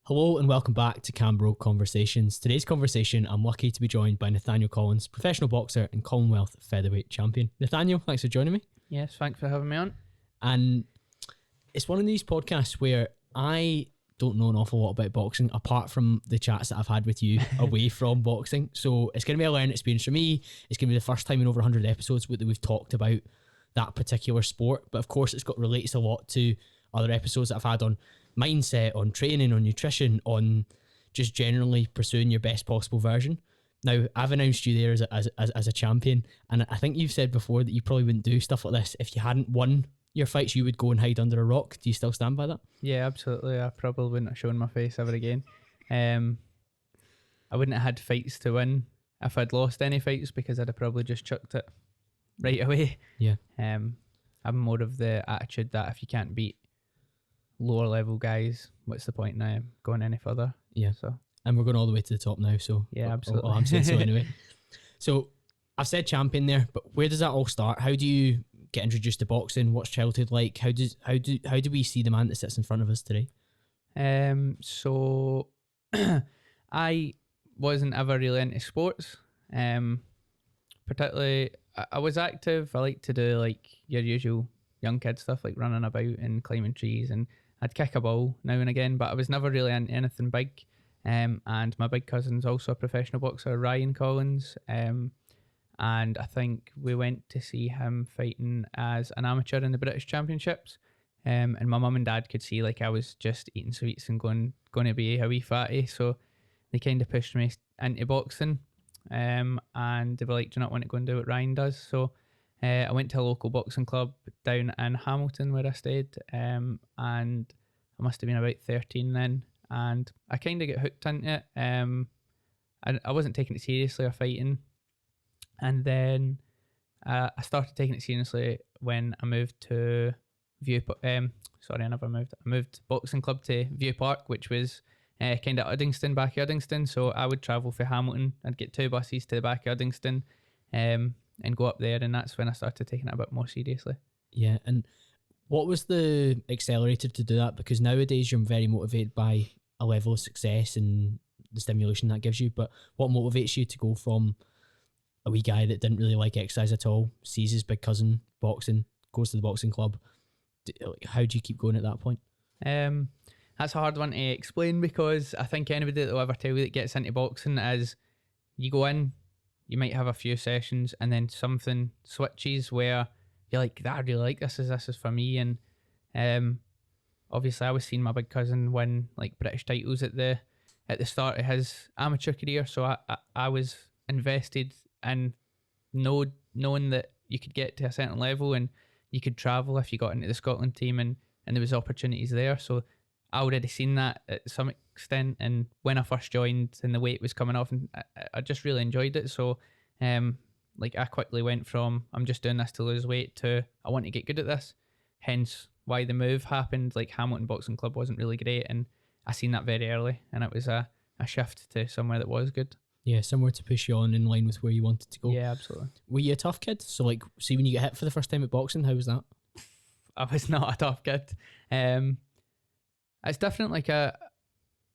Hello and welcome back to CamBro Conversations. Today's conversation, I'm lucky to be joined by Nathaniel Collins, professional boxer and Commonwealth Featherweight champion. Nathaniel, thanks for joining me. Yes, thanks for having me on. And it's one of these podcasts where I don't know an awful lot about boxing apart from the chats that I've had with you away from boxing. So it's going to be a learning experience for me. It's going to be the first time in over 100 episodes that we've talked about that particular sport. But of course, it's got relates a lot to other episodes that I've had on mindset, on training, on nutrition, on just generally pursuing your best possible version. Now, I've announced you there as a champion, and I think you've said before that you probably wouldn't do stuff like this if you hadn't won your fights. You would go and hide under a rock. Do you still stand by that? Yeah, absolutely. I probably wouldn't have shown my face ever again. I wouldn't have had fights to win if I'd lost any fights, because I'd have probably just chucked it right away. Yeah. I'm more of the attitude that if you can't beat lower level guys, what's the point now going any further? Yeah. So, and we're going all the way to the top now. So yeah, absolutely. I'm saying so anyway. So I've said champion there, but where does that all start? How do you get introduced to boxing? What's childhood like? How do we see the man that sits in front of us today? So I wasn't ever really into sports. Particularly, I was active. I like to do like your usual young kid stuff, like running about and climbing trees, and I'd kick a ball now and again, but I was never really into anything big. And my big cousin's also a professional boxer, Ryan Collins. And I think we went to see him fighting as an amateur in the British Championships. And my mum and dad could see like I was just eating sweets and going to be a wee fatty. So they kind of pushed me into boxing. And they were like, do you not want to go and do what Ryan does? So I went to a local boxing club down in Hamilton where I stayed. And I must have been about 13 then. And I kind of got hooked into it. I wasn't taking it seriously or fighting. And then I started taking it seriously when I moved to I moved boxing club to View Park, which was kind of Uddingston, back of Uddingston. So I would travel for Hamilton. I'd get 2 buses to the back of Uddingston and go up there. And that's when I started taking it a bit more seriously. Yeah. And what was the accelerator to do that? Because nowadays you're very motivated by a level of success and the stimulation that gives you. But what motivates you to go from a wee guy that didn't really like exercise at all, sees his big cousin boxing, goes to the boxing club? How do you keep going at that point? That's a hard one to explain, because I think anybody that will ever tell you that gets into boxing is you go in, you might have a few sessions, and then something switches where you're like, I really like this is for me. And obviously I was seeing my big cousin win like British titles at the start of his amateur career, so I was invested in knowing that you could get to a certain level and you could travel if you got into the Scotland team, and there was opportunities there. So I already seen that at some extent, and when I first joined and the weight was coming off, and I just really enjoyed it. So like I quickly went from I'm just doing this to lose weight to I want to get good at this, hence why the move happened. Like Hamilton Boxing Club wasn't really great, and I seen that very early, and it was a shift to somewhere that was good. Yeah, somewhere to push you on in line with where you wanted to go. Yeah, absolutely. Were you a tough kid? So like, see when you get hit for the first time at boxing, how was that? I was not a tough kid. It's different. Like I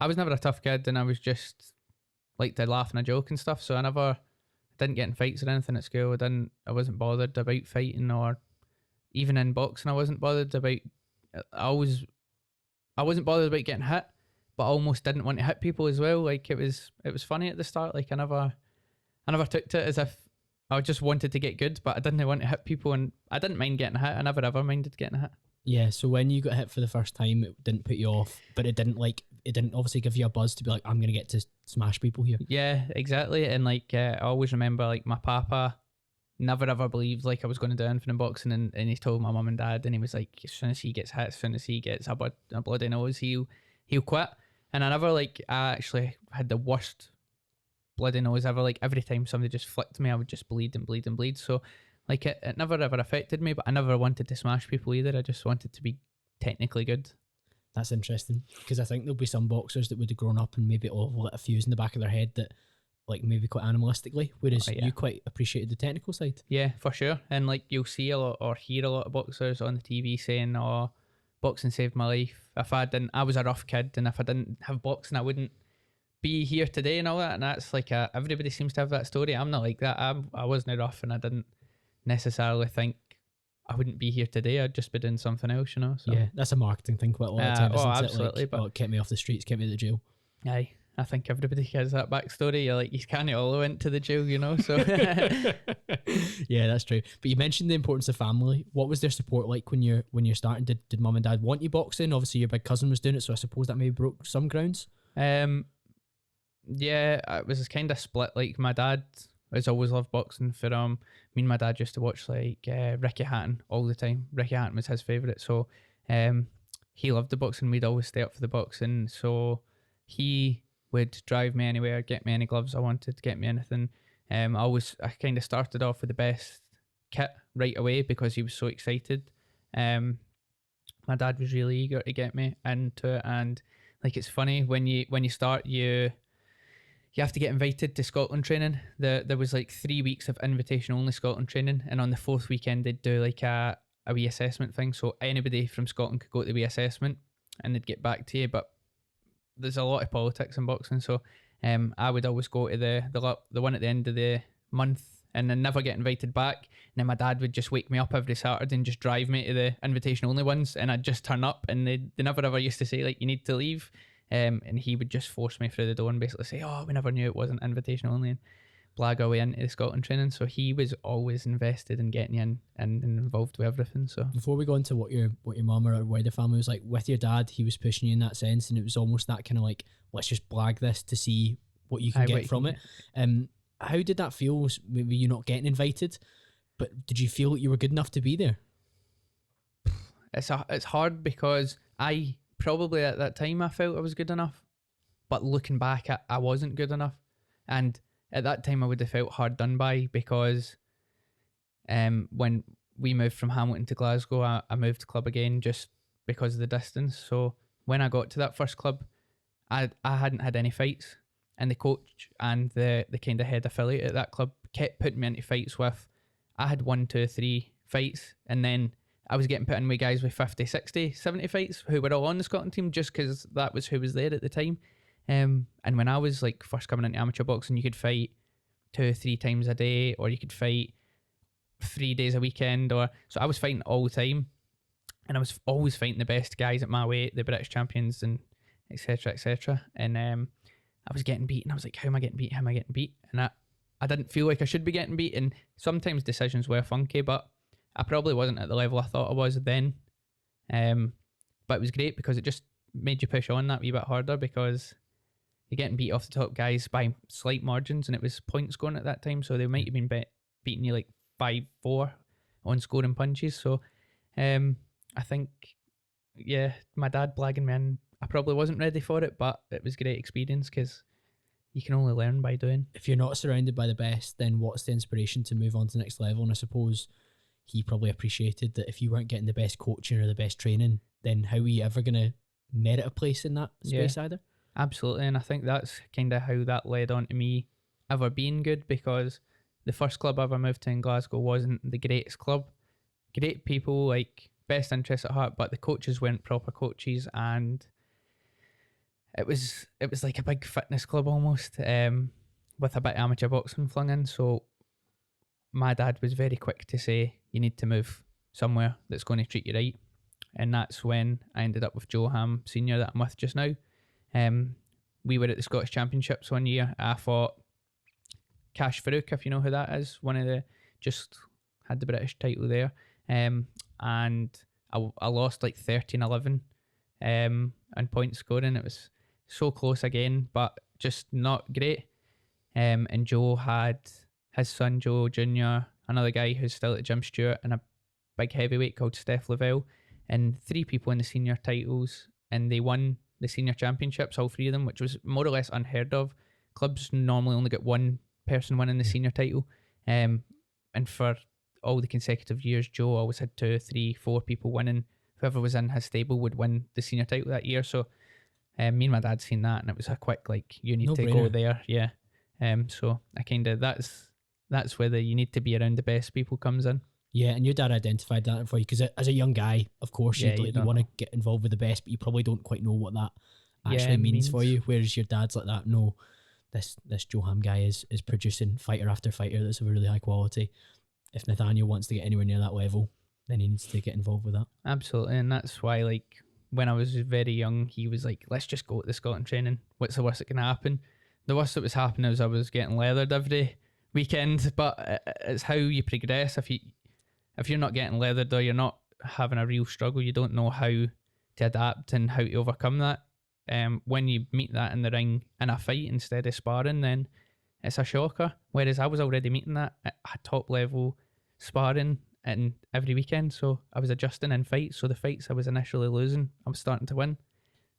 was never a tough kid, and I was just like to laugh and a joke and stuff. So I didn't get in fights or anything at school. I wasn't bothered about fighting, or even in boxing I wasn't bothered about. I wasn't bothered about getting hit, but I almost didn't want to hit people as well. Like it was funny at the start. Like I never took to it as if I just wanted to get good, but I didn't want to hit people, and I didn't mind getting hit. I never ever minded getting hit. Yeah, so when you got hit for the first time, it didn't put you off, but it didn't obviously give you a buzz to be like, I'm gonna get to smash people here. Yeah, exactly. And like I always remember like my papa never ever believed like I was going to do anything in boxing, and he told my mum and dad, and he was like, as soon as he gets hit, as soon as he gets a bloody nose, he'll quit. And I actually had the worst bloody nose ever. Like every time somebody just flicked me, I would just bleed and bleed and bleed. So like it never ever affected me, but I never wanted to smash people either. I just wanted to be technically good. That's interesting, because I think there'll be some boxers that would have grown up and maybe lit a fuse in the back of their head that like maybe quite animalistically, whereas you quite appreciated the technical side. Yeah, for sure. And like you'll see a lot or hear a lot of boxers on the TV saying, oh, boxing saved my life. If I didn't, I was a rough kid, and if I didn't have boxing, I wouldn't be here today and all that. And that's like everybody seems to have that story. I'm not like that. I wasn't rough, and I didn't necessarily think I wouldn't be here today. I'd just be doing something else, you know. So. Yeah, that's a marketing thing quite a lot of the time, isn't it? Absolutely. Like, but kept me off the streets, kept me out of jail. Aye, I think everybody has that backstory. You're like, you can't all went to the jail, you know. So yeah, that's true. But you mentioned the importance of family. What was their support like when you're starting? Did mum and dad want you boxing? Obviously, your big cousin was doing it, so I suppose that maybe broke some grounds. Yeah, it was kind of split. Like my dad has always loved boxing. For me and my dad used to watch like Ricky Hatton all the time. Ricky Hatton was his favourite, so he loved the boxing. We'd always stay up for the boxing, so he would drive me anywhere, get me any gloves I wanted, get me anything. I kind of started off with the best kit right away because he was so excited. My dad was really eager to get me into it, and like it's funny when you start, you have to get invited to Scotland training. There was like 3 weeks of invitation only Scotland training, and on the 4th weekend they'd do like a wee assessment thing, so anybody from Scotland could go to the wee assessment and they'd get back to you. But there's a lot of politics in boxing, so I would always go to the one at the end of the month and then never get invited back. And then my dad would just wake me up every Saturday and just drive me to the invitation only ones, and I'd just turn up, and they never ever used to say like you need to leave. And he would just force me through the door and basically say, oh, we never knew it wasn't invitation only, and blag our way into the Scotland training. So he was always invested in getting you in and involved with everything. So before we go into what your mum or wider family was like with your dad, he was pushing you in that sense, and it was almost that kind of like, let's just blag this to see what you can get from it. How did that feel? Maybe you not getting invited, but did you feel like you were good enough to be there? It's hard because I probably at that time I felt I was good enough, but looking back I wasn't good enough. And at that time I would have felt hard done by because when we moved from Hamilton to Glasgow, I moved club again just because of the distance. So when I got to that first club, I hadn't had any fights, and the coach and the kind of head affiliate at that club kept putting me into fights with, I had 1, 2, 3 fights, and then I was getting put in with guys with 50, 60, 70 fights who were all on the Scotland team just because that was who was there at the time. And when I was like first coming into amateur boxing, you could fight 2 or 3 times a day, or you could fight 3 days a weekend, so I was fighting all the time, and I was always fighting the best guys at my weight, the British champions, and etc. etc. And I was getting beat, and I was like, how am I getting beat? How am I getting beat? And I didn't feel like I should be getting beat, and sometimes decisions were funky, but I probably wasn't at the level I thought I was then. But it was great because it just made you push on that wee bit harder, because you're getting beat off the top guys by slight margins, and it was points going at that time, so they might have been beating you like 5-4 on scoring punches. So I think, yeah, my dad blagging me in, I probably wasn't ready for it, but it was a great experience because you can only learn by doing. If you're not surrounded by the best, then what's the inspiration to move on to the next level? And I suppose he probably appreciated that if you weren't getting the best coaching or the best training, then how are you ever going to merit a place in that space either? Absolutely, and I think that's kind of how that led on to me ever being good, because the first club I ever moved to in Glasgow wasn't the greatest club. Great people, like best interests at heart, but the coaches weren't proper coaches, and it was like a big fitness club almost, with a bit of amateur boxing flung in. So my dad was very quick to say, you need to move somewhere that's going to treat you right. And that's when I ended up with Joe Ham Senior that I'm with just now. We were at the Scottish Championships one year. I fought Cash Farouk, if you know who that is. Just had the British title there. And I lost like 13-11 in point scoring. It was so close again, but just not great. And Joe had his son Joe Jr., another guy who's still at Jim Stewart, and a big heavyweight called Steph Lavelle, and 3 people in the senior titles, and they won the senior championships, all 3 of them, which was more or less unheard of. Clubs normally only get 1 person winning the senior title, and for all the consecutive years, Joe always had 2, 3, 4 people winning. Whoever was in his stable would win the senior title that year. So me and my dad seen that, and it was a quick like, you need to go there. So I kind of that's where the you need to be around the best people comes in. Yeah, and your dad identified that for you because as a young guy, of course, Yeah, you want to get involved with the best, but you probably don't quite know what that actually means for you. Whereas your dad's like that, no, this Joe Ham guy is producing fighter after fighter that's of a really high quality. If Nathaniel wants to get anywhere near that level, then he needs to get involved with that. Absolutely, and that's why, like, when I was very young, he was like, let's just go to the Scotland training. What's the worst that can happen? The worst that was happening was I was getting leathered every weekend, but it's how you progress. If you're not getting leathered or you're not having a real struggle, you don't know how to adapt and how to overcome that. When you meet that in the ring in a fight instead of sparring, then it's a shocker. Whereas I was already meeting that at top level sparring and every weekend, so I was adjusting in fights. So the fights I was initially losing, I was starting to win.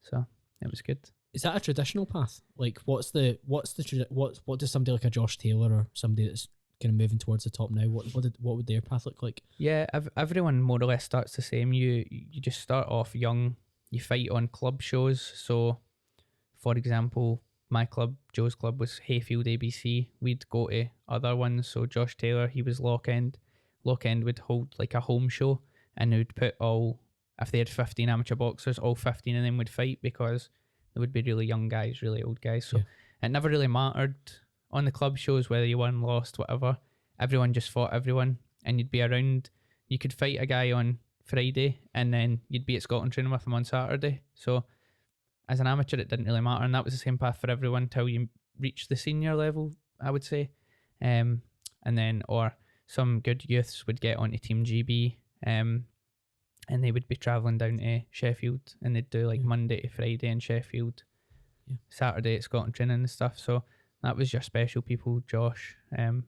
So it was good. Is that a traditional path? Like, what does somebody like a Josh Taylor or somebody that's kind of moving towards the top now? What would their path look like? Yeah, everyone more or less starts the same. You just start off young. You fight on club shows. So, for example, my club, Joe's club, was Hayfield ABC. We'd go to other ones. So Josh Taylor, he was Lock End. Lock End would hold like a home show, and they'd put if they had 15 amateur boxers, all 15 of them would fight, because there would be really young guys, really old guys. So it never really mattered on the club shows whether you won, lost, whatever. Everyone just fought everyone, and you'd be around. You could fight a guy on Friday, and then you'd be at Scotland training with him on Saturday. So as an amateur, it didn't really matter, and that was the same path for everyone till you reach the senior level, I would say. And then, or some good youths would get onto Team GB, and they would be travelling down to Sheffield, and they'd do like Monday to Friday in Sheffield, Saturday at Scotland training and stuff. So that was your special people, Josh,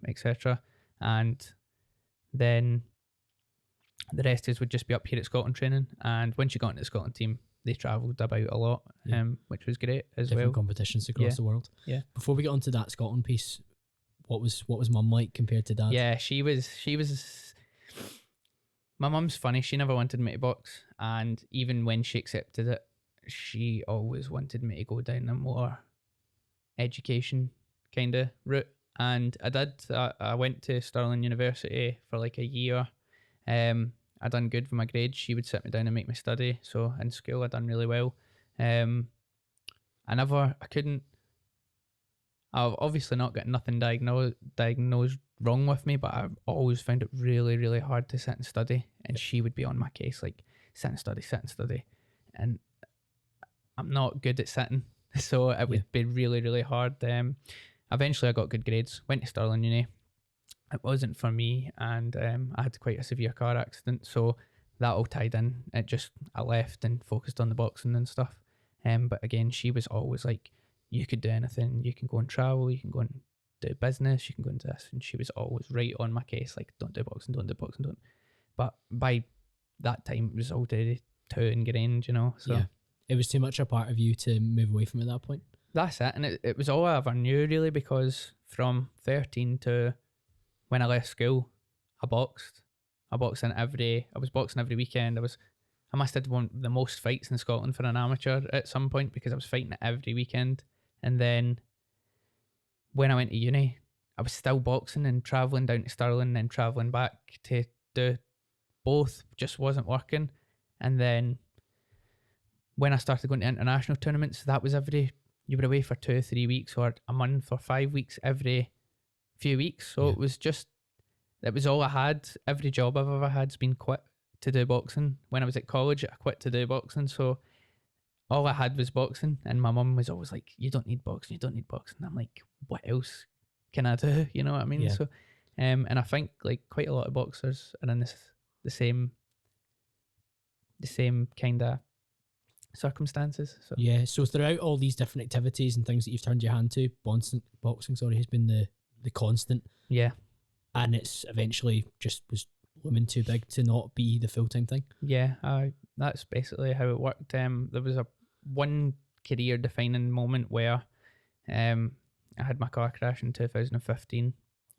etc. And then the rest is would just be up here at Scotland training. And once you got into the Scotland team, they travelled about a lot, which was great as Different well. competitions across the world. Yeah. Before we get onto that Scotland piece, what was mum like compared to dad? Yeah, she was. My mum's funny. She never wanted me to box, and even when she accepted it, she always wanted me to go down a more education kind of route. And I did. I went to Stirling University for like a year. I done good with my grades. She would sit me down and make me study. So in school, I done really well. I've obviously not got nothing diagnosed wrong with me, but I've always found it really, really hard to sit and study. And she would be on my case, like, sit and study. And I'm not good at sitting, so it would be really, really hard. Eventually I got good grades, went to Stirling Uni. It wasn't for me, and I had quite a severe car accident, so that all tied in. I left and focused on the boxing and stuff. But again, she was always like, you could do anything, you can go and travel, you can go and do business, you can go into this. And she was always right on my case, like, don't do boxing, don't. But by that time, it was already too ingrained, you know. So it was too much a part of you to move away from at that point. That's it. And it was all I ever knew, really, because from 13 to when I left school, I boxed. I was boxing every weekend. I must have won the most fights in Scotland for an amateur at some point, because I was fighting every weekend. And then when I went to uni, I was still boxing and travelling down to Stirling and then travelling back to do both. Just wasn't working. And then when I started going to international tournaments, that was you were away for 2 or 3 weeks, or a month or 5 weeks every few weeks. So it was all I had. Every job I've ever had's been quit to do boxing. When I was at college, I quit to do boxing. So all I had was boxing, and my mum was always like, you don't need boxing. I'm like, what else can I do? You know what I mean? So and I think like quite a lot of boxers are in the same kind of circumstances. So So throughout all these different activities and things that you've turned your hand to, boxing has been the constant. Yeah. And it's eventually just was looming too big to not be the full-time thing. Yeah, that's basically how it worked. There was one career defining moment where I had my car crash in 2015,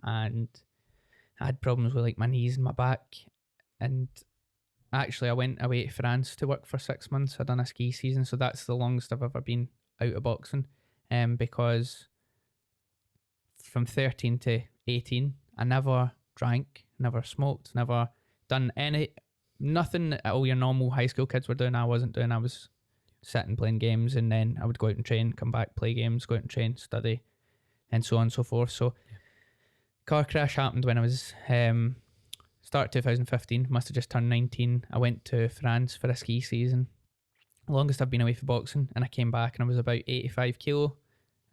and I had problems with like my knees and my back. And actually I went away to France to work for 6 months. I'd done a ski season, so that's the longest I've ever been out of boxing. Because from 13 to 18, I never drank, never smoked, never done nothing that all your normal high school kids were doing. I wasn't doing. I was sitting playing games, and then I would go out and train, come back, play games, go out and train, study, and so on and so forth. So car crash happened when I was start 2015, must have just turned 19. I went to France for a ski season, longest I've been away for boxing, and I came back and I was about 85 kilo,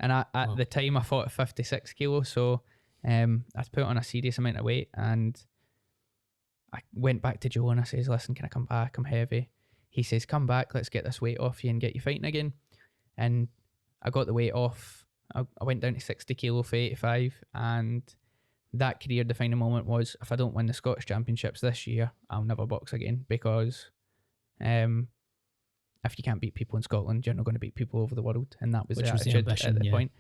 and at the time I fought at 56 kilo, so I'd put on a serious amount of weight, and I went back to Joe and I says, listen, can I come back? I'm heavy. He says, come back, let's get this weight off you and get you fighting again. And I got the weight off. I went down to 60 kilo for 85, and that career defining moment was, if I don't win the Scottish Championships this year, I'll never box again, because if you can't beat people in Scotland, you're not going to beat people over the world. And that was the attitude at the point.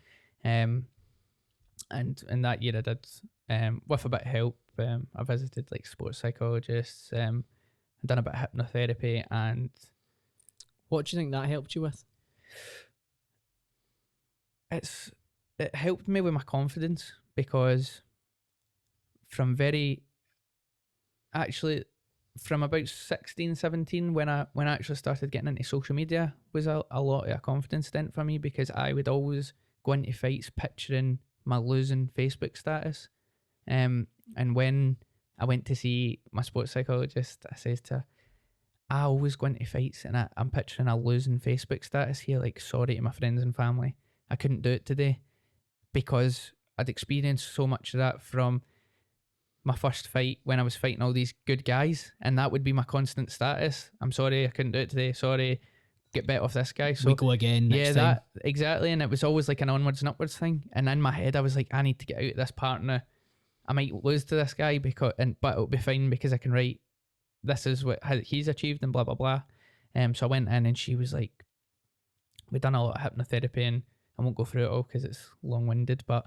And in that year I did, with a bit of help, I visited like sports psychologists, I'd done a bit of hypnotherapy. And what do you think that helped you with? It helped me with my confidence, because from about 16, 17, when I actually started getting into social media, was a lot of a confidence stint for me, because I would always go into fights picturing my losing Facebook status. And when I went to see my sports psychologist, I says to her, I always go into fights and I'm picturing a losing Facebook status here, like, sorry to my friends and family, I couldn't do it today, because I'd experienced so much of that from my first fight when I was fighting all these good guys, and that would be my constant status. I'm sorry, I couldn't do it today. Sorry, get bet off this guy. So we go again next time. That exactly, and it was always like an onwards and upwards thing. And in my head, I was like, I need to get out of this partner. I might lose to this guy, but it'll be fine, because I can write, this is what he's achieved and blah blah blah. So I went in, and she was like, we'd done a lot of hypnotherapy, and I won't go through it all because it's long winded. But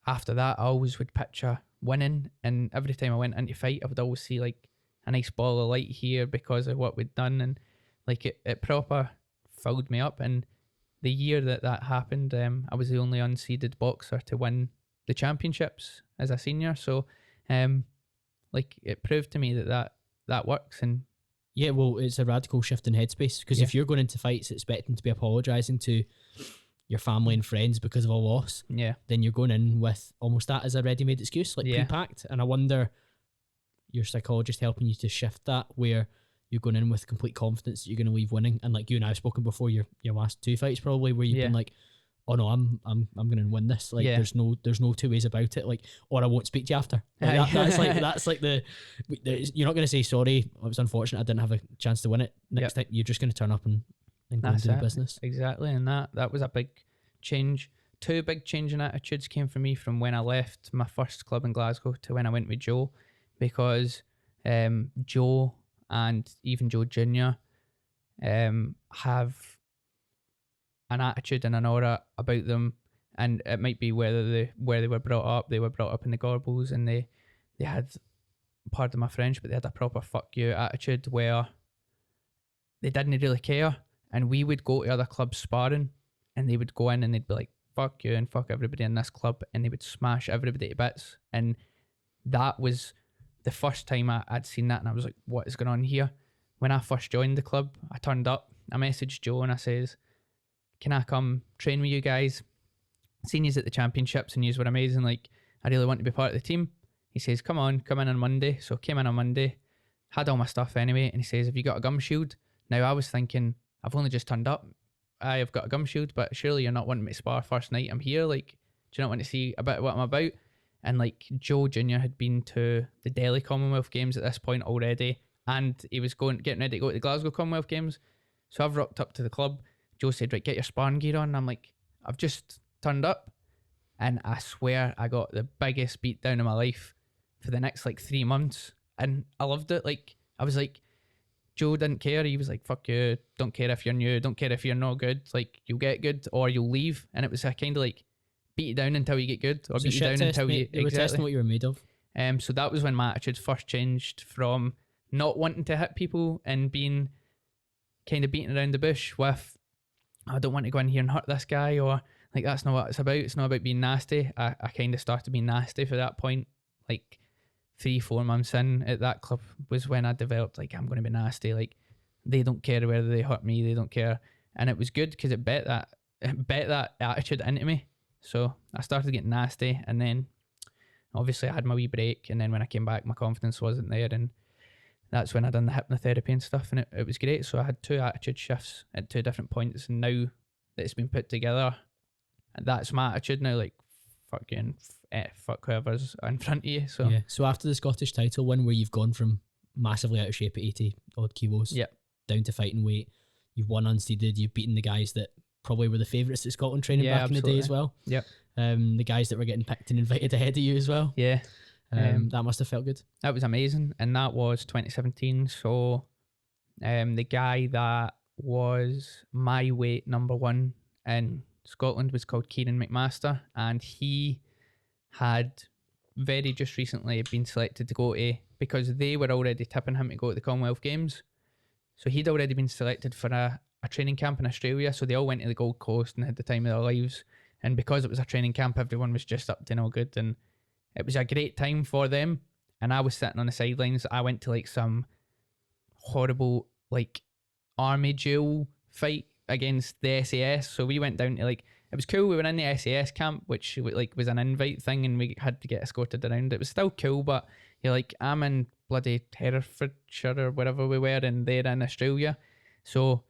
after that, I always would picture winning, and every time I went into fight, I would always see like a nice ball of light here because of what we'd done, and like it proper filled me up. And the year that happened, I was the only unseeded boxer to win the championships as a senior. So like, it proved to me that works. And yeah, well, it's a radical shift in headspace, because if you're going into fights expecting to be apologising to your family and friends because of a loss, then you're going in with almost that as a ready-made excuse, like pre-packed. And I wonder, your psychologist helping you to shift that, where you're going in with complete confidence that you're going to leave winning. And like you and I have spoken before, your last two fights probably, where you've been like, oh no, I'm going to win this. Like there's no two ways about it. Like, or I won't speak to you after. Like that's like the you're not going to say sorry, it was unfortunate, I didn't have a chance to win it. Next time you're just going to turn up and go and do the business. Exactly. And that was a big change. Two big change in attitudes came for me from when I left my first club in Glasgow to when I went with Joe, because Joe and even Joe Jr. Have an attitude and an aura about them, and it might be where they were brought up. They were brought up in the Gorbals, and they had, pardon my French, but they had a proper fuck you attitude where they didn't really care. And we would go to other clubs sparring, and they would go in and they'd be like, fuck you and fuck everybody in this club, and they would smash everybody to bits. And that was the first time I'd seen that, and I was like, what is going on here? When I first joined the club, I turned up, I messaged Joe and I says, can I come train with you guys? Seen yous at the championships and yous were amazing, like, I really want to be part of the team. He says, come in on Monday. So I came in on Monday, had all my stuff anyway, and he says, have you got a gum shield? Now I was thinking, I've only just turned up, I've got a gum shield, but surely you're not wanting me to spar first night I'm here, like, do you not want to see a bit of what I'm about? And like, Joe Jr. had been to the Delhi Commonwealth Games at this point already, and he was getting ready to go to the Glasgow Commonwealth Games. So I've rocked up to the club. Joe said, right, get your sparring gear on. And I'm like, I've just turned up. And I swear I got the biggest beat down in my life for the next like 3 months. And I loved it. Like, I was like, Joe didn't care. He was like, fuck you, don't care if you're new, don't care if you're not good. Like, you'll get good or you'll leave. And it was a kind of like, beat you down until you get good, or beat you down until you... They were testing what you were made of. So that was when my attitude first changed from not wanting to hit people and being kind of beating around the bush with, I don't want to go in here and hurt this guy, or like, that's not what it's about. It's not about being nasty. I kind of started being nasty for that point. Like, 3-4 months in at that club was when I developed, like, I'm going to be nasty. Like, they don't care whether they hurt me. They don't care. And it was good because it bet that attitude into me. So I started getting nasty, and then obviously I had my wee break, and then when I came back, my confidence wasn't there, and that's when I done the hypnotherapy and stuff, and it was great. So I had 2 attitude shifts at 2 different points, and now that it's been put together, that's my attitude now. Like, fuck whoever's in front of you. So yeah. So after the Scottish title win, where you've gone from massively out of shape at 80 odd kilos, down to fighting weight, you've won unseeded, you've beaten the guys that probably were the favourites at Scotland training back in the day as well. Yep. The guys that were getting picked and invited ahead of you as well. Yeah. That must have felt good. That was amazing, and that was 2017. So the guy that was my weight number 1 in Scotland was called Kieran McMaster, and he had very just recently been selected to go to, because they were already tipping him to go to the Commonwealth Games. So he'd already been selected for a training camp in Australia. So they all went to the Gold Coast and had the time of their lives. And because it was a training camp, everyone was just up to no good. And it was a great time for them. And I was sitting on the sidelines. I went to like some horrible like army duel fight against the SAS. So we went down to like, it was cool. We were in the SAS camp, which like was an invite thing, and we had to get escorted around. It was still cool, but you're like, I'm in bloody Herefordshire or wherever we were, and they're in Australia. So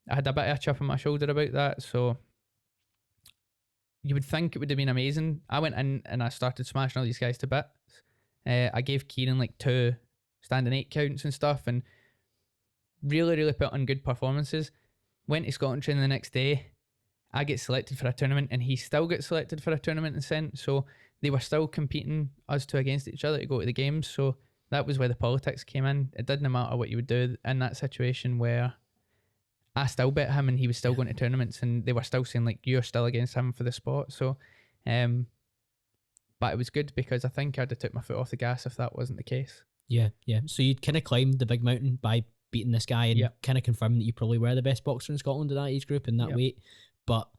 I had a bit of a chip on my shoulder about that. So you would think it would have been amazing. I went in and I started smashing all these guys to bits. I gave Kieran like 2 standing 8 counts and stuff, and really put on good performances. Went to Scotland training the next day. I get selected for a tournament, and he still gets selected for a tournament and sent. So they were still competing, us 2 against each other, to go to the games. So that was where the politics came in. It didn't matter what you would do in that situation, where I still bet him and he was still going to tournaments, and they were still saying like, you're still against him for the spot. So but it was good, because I think I'd have took my foot off the gas if that wasn't the case. Yeah. So you'd kind of climbed the big mountain by beating this guy, and kind of confirming that you probably were the best boxer in Scotland in that age group and that weight. But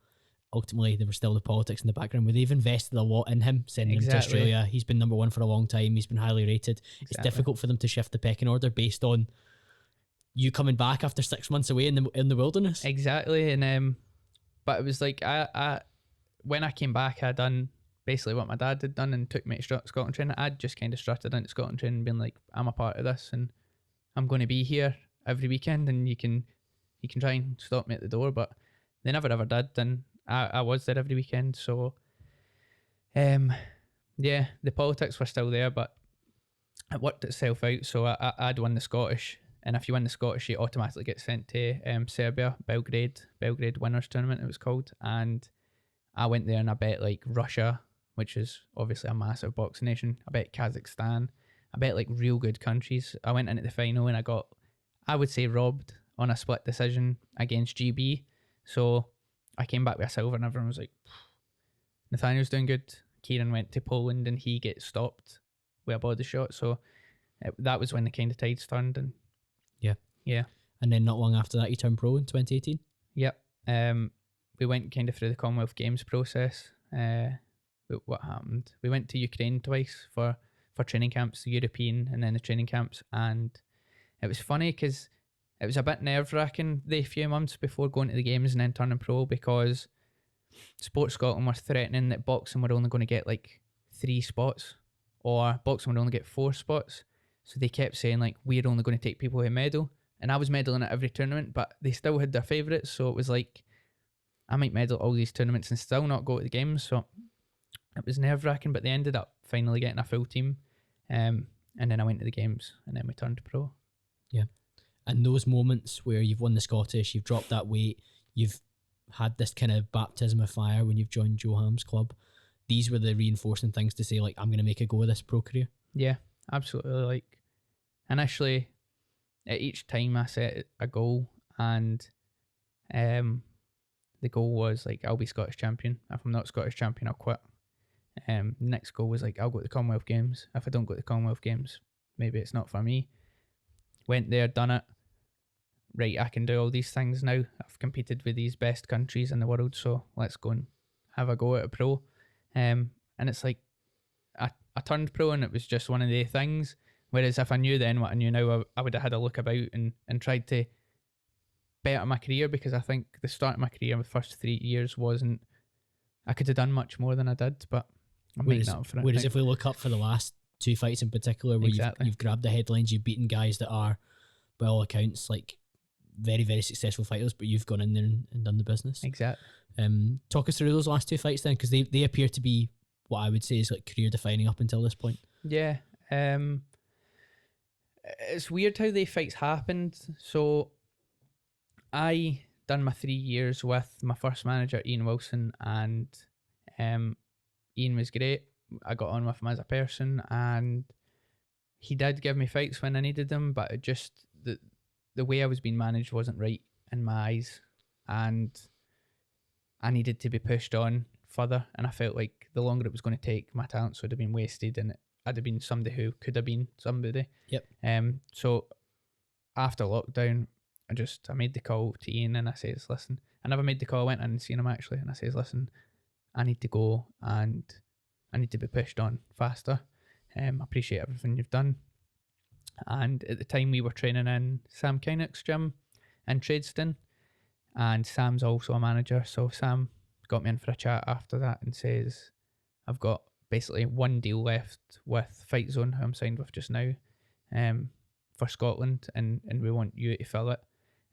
ultimately, there was still the politics in the background, where they've invested a lot in him, sending him to Australia. He's been number 1 for a long time. He's been highly rated. It's difficult for them to shift the pecking order based on you coming back after 6 months away in the wilderness. Exactly. And but it was like, I when I came back, I done basically what my dad had done and took me to Scotland training. I'd just kind of strutted into Scotland training, being like, I'm a part of this, and I'm going to be here every weekend, and you can try and stop me at the door, but they never ever did. And I was there every weekend. So the politics were still there, but it worked itself out. So I'd won the Scottish, and if you win the Scottish, you automatically get sent to Serbia, Belgrade Winners Tournament it was called. And I went there and I bet like Russia, which is obviously a massive boxing nation. I bet Kazakhstan. I bet like real good countries. I went into the final and I got, I would say, robbed on a split decision against GB. So I came back with a silver, and everyone was like, Nathaniel's doing good. Kieran went to Poland and he gets stopped with a body shot. So that was when the kind of tides turned. And yeah. And then not long after that, you turned pro in 2018. Yep. We went kind of through the Commonwealth Games process. What happened? We went to Ukraine twice for training camps, the European and then the training camps. And it was funny because it was a bit nerve-wracking the few months before going to the games and then turning pro, because Sports Scotland were threatening that boxing were only going to get like 3 spots, or boxing would only get 4 spots. So they kept saying like, we're only going to take people who medal. And I was medaling at every tournament, but they still had their favourites. So it was like, I might medal all these tournaments and still not go to the games. So it was nerve-wracking, but they ended up finally getting a full team. And then I went to the games, and then we turned pro. Yeah. And those moments where you've won the Scottish, you've dropped that weight, you've had this kind of baptism of fire when you've joined Joe Ham's club, these were the reinforcing things to say, like, I'm going to make a go of this pro career. Yeah, absolutely. Like, initially, at each time I set a goal, and the goal was like, I'll be Scottish champion. If I'm not Scottish champion, I'll quit. The next goal was like, I'll go to the Commonwealth Games. If I don't go to the Commonwealth Games, maybe it's not for me. Went there, done it. Right, I can do all these things now. I've competed with these best countries in the world, so let's go and have a go at a pro. And it's like, I turned pro and it was just one of the things. Whereas if I knew then what I knew now, I would have had a look about and tried to better my career, because I think the start of my career, the first 3 years wasn't, I could have done much more than I did, but I'm making up for it. Whereas if we look up for the last 2 fights in particular, where you've grabbed the headlines, you've beaten guys that are, by all accounts, like very, very successful fighters, but you've gone in there and done the business. Exactly. Talk us through those last 2 fights then, because they appear to be what I would say is like career defining up until this point. Yeah. It's weird how the fights happened. So I done my 3 years with my first manager, Ian Wilson, and Ian was great. I got on with him as a person, and he did give me fights when I needed them, but it just the way I was being managed wasn't right in my eyes, and I needed to be pushed on further, and I felt like the longer it was going to take, my talents would have been wasted, and I'd have been somebody who could have been somebody. Yep. So after lockdown, I made the call to Ian, and I says, listen, I never made the call. I went in and seen him actually, and I says, listen, I need to go and I need to be pushed on faster. I appreciate everything you've done. And at the time we were training in Sam Kynock's gym in Tradeston, and Sam's also a manager. So Sam got me in for a chat after that and says, I've got basically one deal left with Fight Zone, who I'm signed with just now, for Scotland, and we want you to fill it.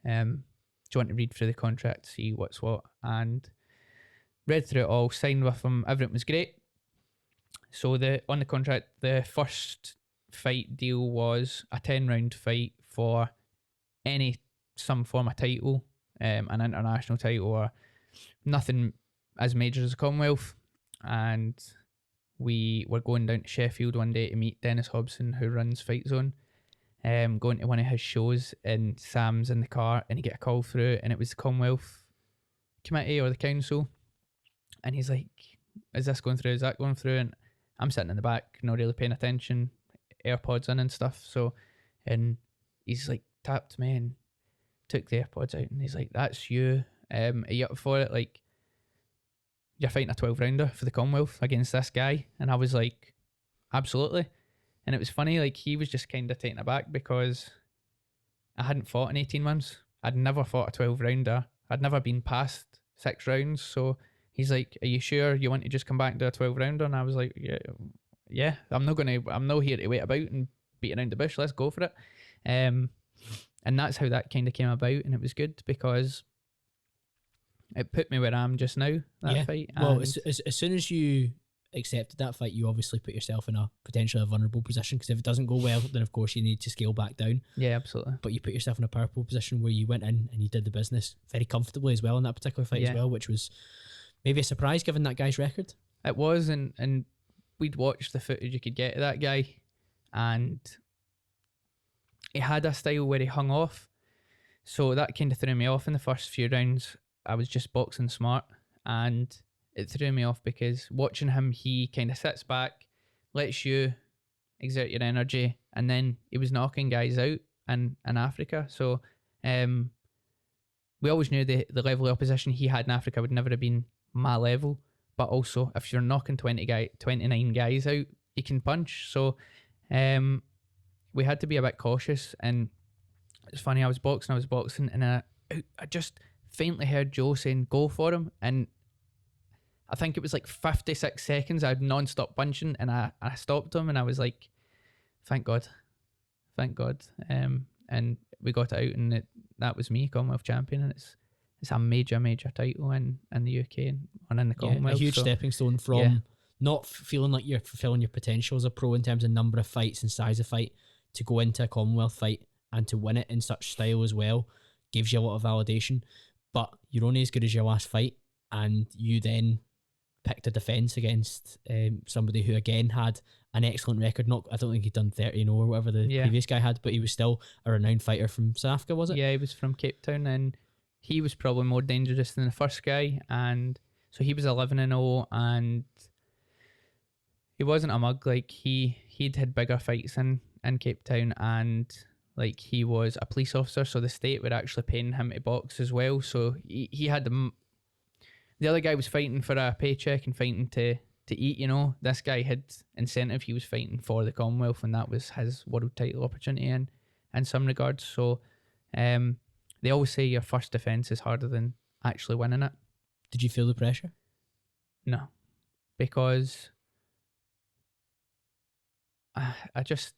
Do you want to read through the contract, see what's what? And read through it all, signed with him, everything was great. So on the contract, the first fight deal was a 10-round fight for some form of title, an international title or nothing as major as a Commonwealth. And we were going down to Sheffield one day to meet Dennis Hobson, who runs Fight Zone. Going to one of his shows, and Sam's in the car, and he get a call through, and it was the Commonwealth Committee or the Council, and he's like, is this going through, is that going through? And I'm sitting in the back, not really paying attention, AirPods in and stuff. So, and he's like tapped me and took the AirPods out, and he's like, that's you, are you up for it? Like, you're fighting a 12-rounder for the Commonwealth against this guy. And I was like, absolutely. And it was funny, like, he was just kind of taken aback because I hadn't fought in 18 months. I'd never fought a 12-rounder. I'd never been past 6 rounds. So he's like, are you sure you want to just come back and do a 12-rounder? And I was like, yeah, I'm not here to wait about and beat around the bush. Let's go for it. And that's how that kind of came about. And it was good because it put me where I am just now, that fight. Well, as soon as you accepted that fight, you obviously put yourself in a potentially vulnerable position, because if it doesn't go well, then of course you need to scale back down. Yeah, absolutely. But you put yourself in a powerful position where you went in and you did the business very comfortably as well in that particular fight as well, which was maybe a surprise given that guy's record. It was, and we'd watched the footage you could get of that guy, and he had a style where he hung off, so that kind of threw me off in the first few rounds. I was just boxing smart, and it threw me off because watching him, he kind of sits back, lets you exert your energy, and then he was knocking guys out in Africa. So we always knew the level of opposition he had in Africa would never have been my level, but also if you're knocking 29 guys out, you can punch. So we had to be a bit cautious. And it's funny, I was boxing, and I just faintly heard Joe saying, go for him. And I think it was like 56 seconds I had non-stop punching, and I stopped him, and I was like, thank God. And we got it out, and that was me, Commonwealth champion, and it's a major title in the UK and in the Commonwealth. A huge stepping stone from not feeling like you're fulfilling your potential as a pro in terms of number of fights and size of fight, to go into a Commonwealth fight and to win it in such style as well gives you a lot of validation. But you're only as good as your last fight, and you then picked a defence against somebody who again had an excellent record. I don't think he'd done 30-0 or whatever the previous guy had, but he was still a renowned fighter from South Africa, was it? Yeah, he was from Cape Town, and he was probably more dangerous than the first guy. And so he was 11-0, and he wasn't a mug. Like, he'd had bigger fights in Cape Town, and like, he was a police officer, so the state were actually paying him to box as well. So he had the other guy was fighting for a paycheck and fighting to to eat. You know, this guy had incentive. He was fighting for the Commonwealth, and that was his world title opportunity in some regards. So they always say your first defence is harder than actually winning it. Did you feel the pressure? No, because I just,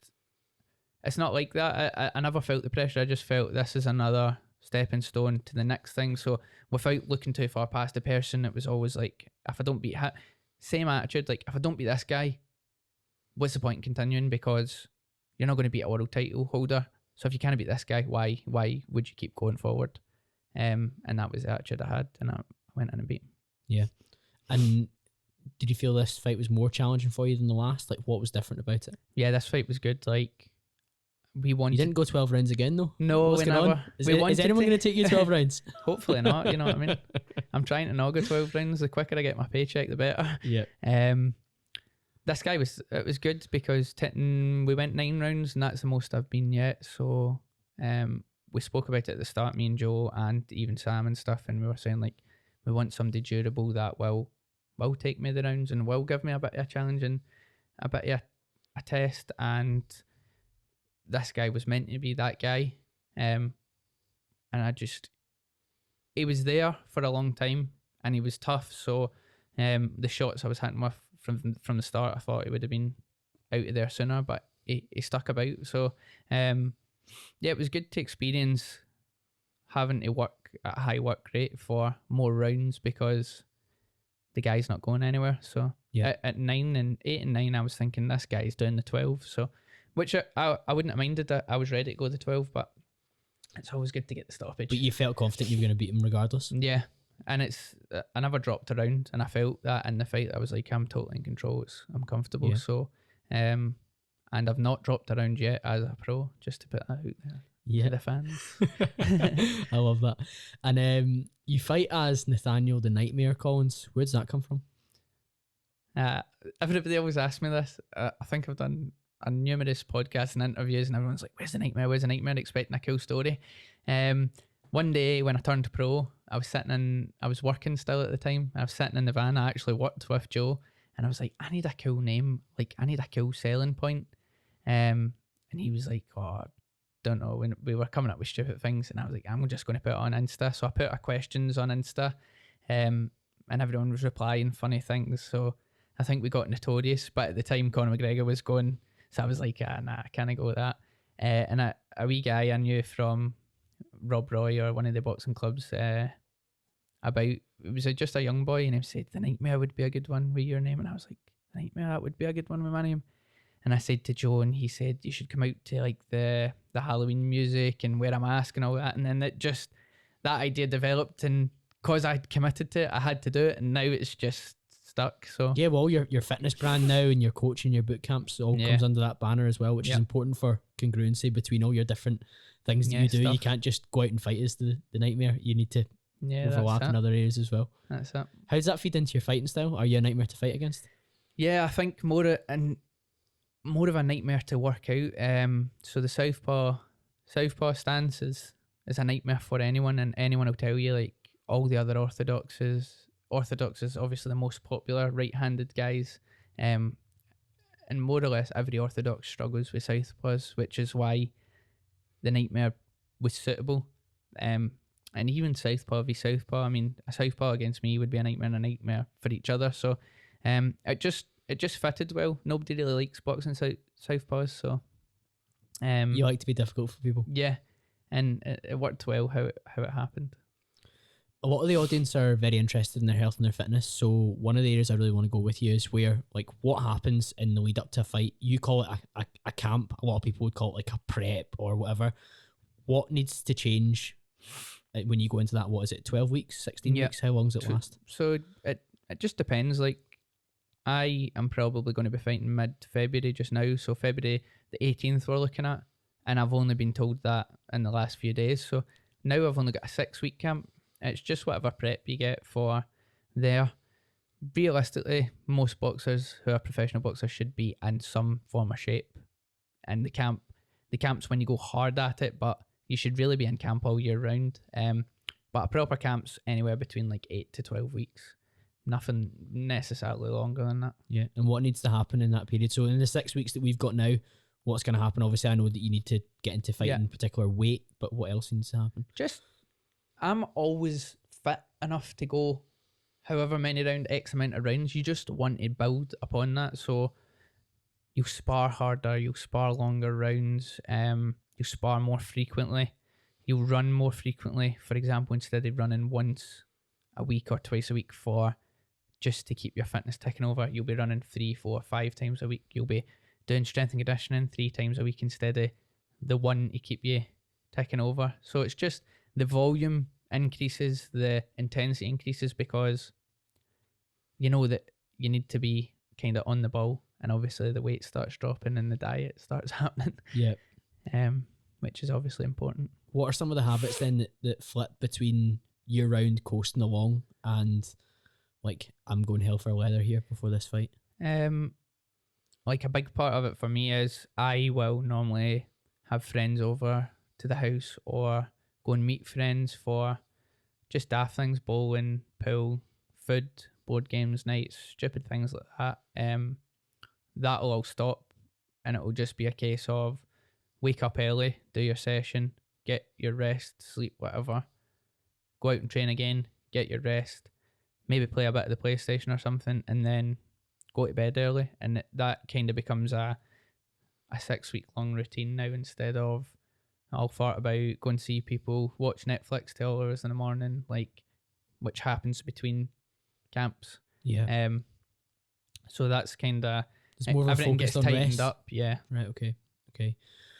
it's not like that. I never felt the pressure. I just felt this is another stepping stone to the next thing. So without looking too far past the person, it was always like, if I don't beat same attitude, like if I don't beat this guy, what's the point in continuing? Because you're not going to beat a world title holder. So if you can't beat this guy, why would you keep going forward? And that was the attitude I had, and I went in and beat him. Yeah. And did you feel this fight was more challenging for you than the last? Like, what was different about it? Yeah, this fight was good. Like, we wanted. You didn't go 12 rounds again, though? No, What's going on? Is anyone going to take you 12 rounds? Hopefully not, you know what I mean? I'm trying to not go 12 rounds. The quicker I get my paycheck, the better. Yeah. This guy was good because we went 9 rounds, and that's the most I've been yet. So we spoke about it at the start, me and Joe and even Sam and stuff, and we were saying, like, we want somebody durable that will take me the rounds and will give me a bit of a challenge and a bit of a test. And this guy was meant to be that guy. And he was there for a long time, and he was tough. So the shots I was hitting with from the start, I thought he would have been out of there sooner, but he stuck about. So yeah, it was good to experience having to work at a high work rate for more rounds because the guy's not going anywhere. So yeah, at 8 and 9, I was thinking this guy's doing the 12. So, which I wouldn't have minded that I was ready to go the 12, but it's always good to get the stoppage. But you felt confident you were going to beat him regardless? Yeah. And I never dropped around, and I felt that in the fight. I was like, I'm totally in control. I'm comfortable. Yeah. So, and I've not dropped around yet as a pro, just to put that out there. Yeah, to the fans. I love that. And you fight as Nathaniel the Nightmare Collins. Where does that come from? Everybody always asks me this. I think I've done numerous podcasts and interviews, and everyone's like, "Where's the Nightmare? Where's the Nightmare?" Expecting a cool story. One day when I turned pro, I was working still at the time. I was sitting in the van. I actually worked with Joe, and I was like, I need a cool name. Like, I need a cool selling point. And he was like, oh, don't know, when we were coming up with stupid things, and I was like, I'm just going to put it on Insta. So I put our questions on Insta, and everyone was replying funny things. So I think we got notorious, but at the time Conor McGregor was going, so I was like, nah, I can't go with that. And a wee guy I knew from Rob Roy or one of the boxing clubs, it was just a young boy, and he said the Nightmare would be a good one with your name, and I was like, Nightmare, that would be a good one with my name. And I said to Joe, and he said, you should come out to like the Halloween music and wear a mask and all that. And then that idea developed, and because I'd committed to it, I had to do it, and now it's just stuck. So yeah, well, your fitness brand now and your coaching, your boot camps all comes under that banner as well, which is important for congruency between all your different things that you do. Stuff. You can't just go out and fight as the Nightmare. You need to overlap in other areas as well. That's it. How does that feed into your fighting style? Are you a nightmare to fight against? Yeah, I think more of a nightmare to work out. So the southpaw stance is a nightmare for anyone, and anyone will tell you, like, all the other orthodox is obviously the most popular right-handed guys, and more or less every orthodox struggles with southpaws, which is why the nightmare was suitable. And even southpaw v southpaw, I mean, a southpaw against me would be a nightmare and a nightmare for each other. So it just fitted well. Nobody really likes boxing southpaws, so you like to be difficult for people. Yeah, and it worked well how it happened. A lot of the audience are very interested in their health and their fitness, so one of the areas I really want to go with you is where, like, what happens in the lead up to a fight. You call it a camp. A lot of people would call it like a prep or whatever. What needs to change when you go into that? What is it, 12 weeks, 16 weeks? How long does it last? So it just depends. Like, I am probably going to be fighting mid-February just now, so February the 18th we're looking at, and I've only been told that in the last few days. So now I've only got a 6-week camp. It's just whatever prep you get for there. Realistically, most boxers who are professional boxers should be in some form of shape. And the camp's when you go hard at it, but you should really be in camp all year round. But a proper camp's anywhere between like 8 to 12 weeks. nothing necessarily longer than that. Yeah, and what needs to happen in that period? So in the 6 weeks that we've got now, what's going to happen? Obviously, I know that you need to get into fighting particular weight, but what else needs to happen? I'm always fit enough to go however many round, X amount of rounds. You just want to build upon that. So you'll spar harder, you'll spar longer rounds, you'll spar more frequently, you'll run more frequently. For example, instead of running once a week or twice a week just to keep your fitness ticking over, you'll be running 3, 4, 5 times a week. You'll be doing strength and conditioning 3 times a week instead of the one to keep you ticking over. So it's just the volume increases, the intensity increases, because you know that you need to be kind of on the ball, and obviously the weight starts dropping and the diet starts happening. Yeah. Which is obviously important. What are some of the habits then that flip between year round coasting along and like, I'm going hell for leather here before this fight? Like a big part of it for me is I will normally have friends over to the house or go and meet friends for just daft things, bowling, pool, food, board games, nights, stupid things like that. That'll all stop, and it will just be a case of wake up early, do your session, get your rest, sleep, whatever, go out and train again, get your rest, maybe play a bit of the PlayStation or something, and then go to bed early. And that kind of becomes a 6 week long routine now, instead of I'll fart about, go and see people, watch Netflix till hours in the morning, like, which happens between camps. Yeah. So that's kind of, more of a everything focus gets on tightened rest. up. Yeah. Right. Okay.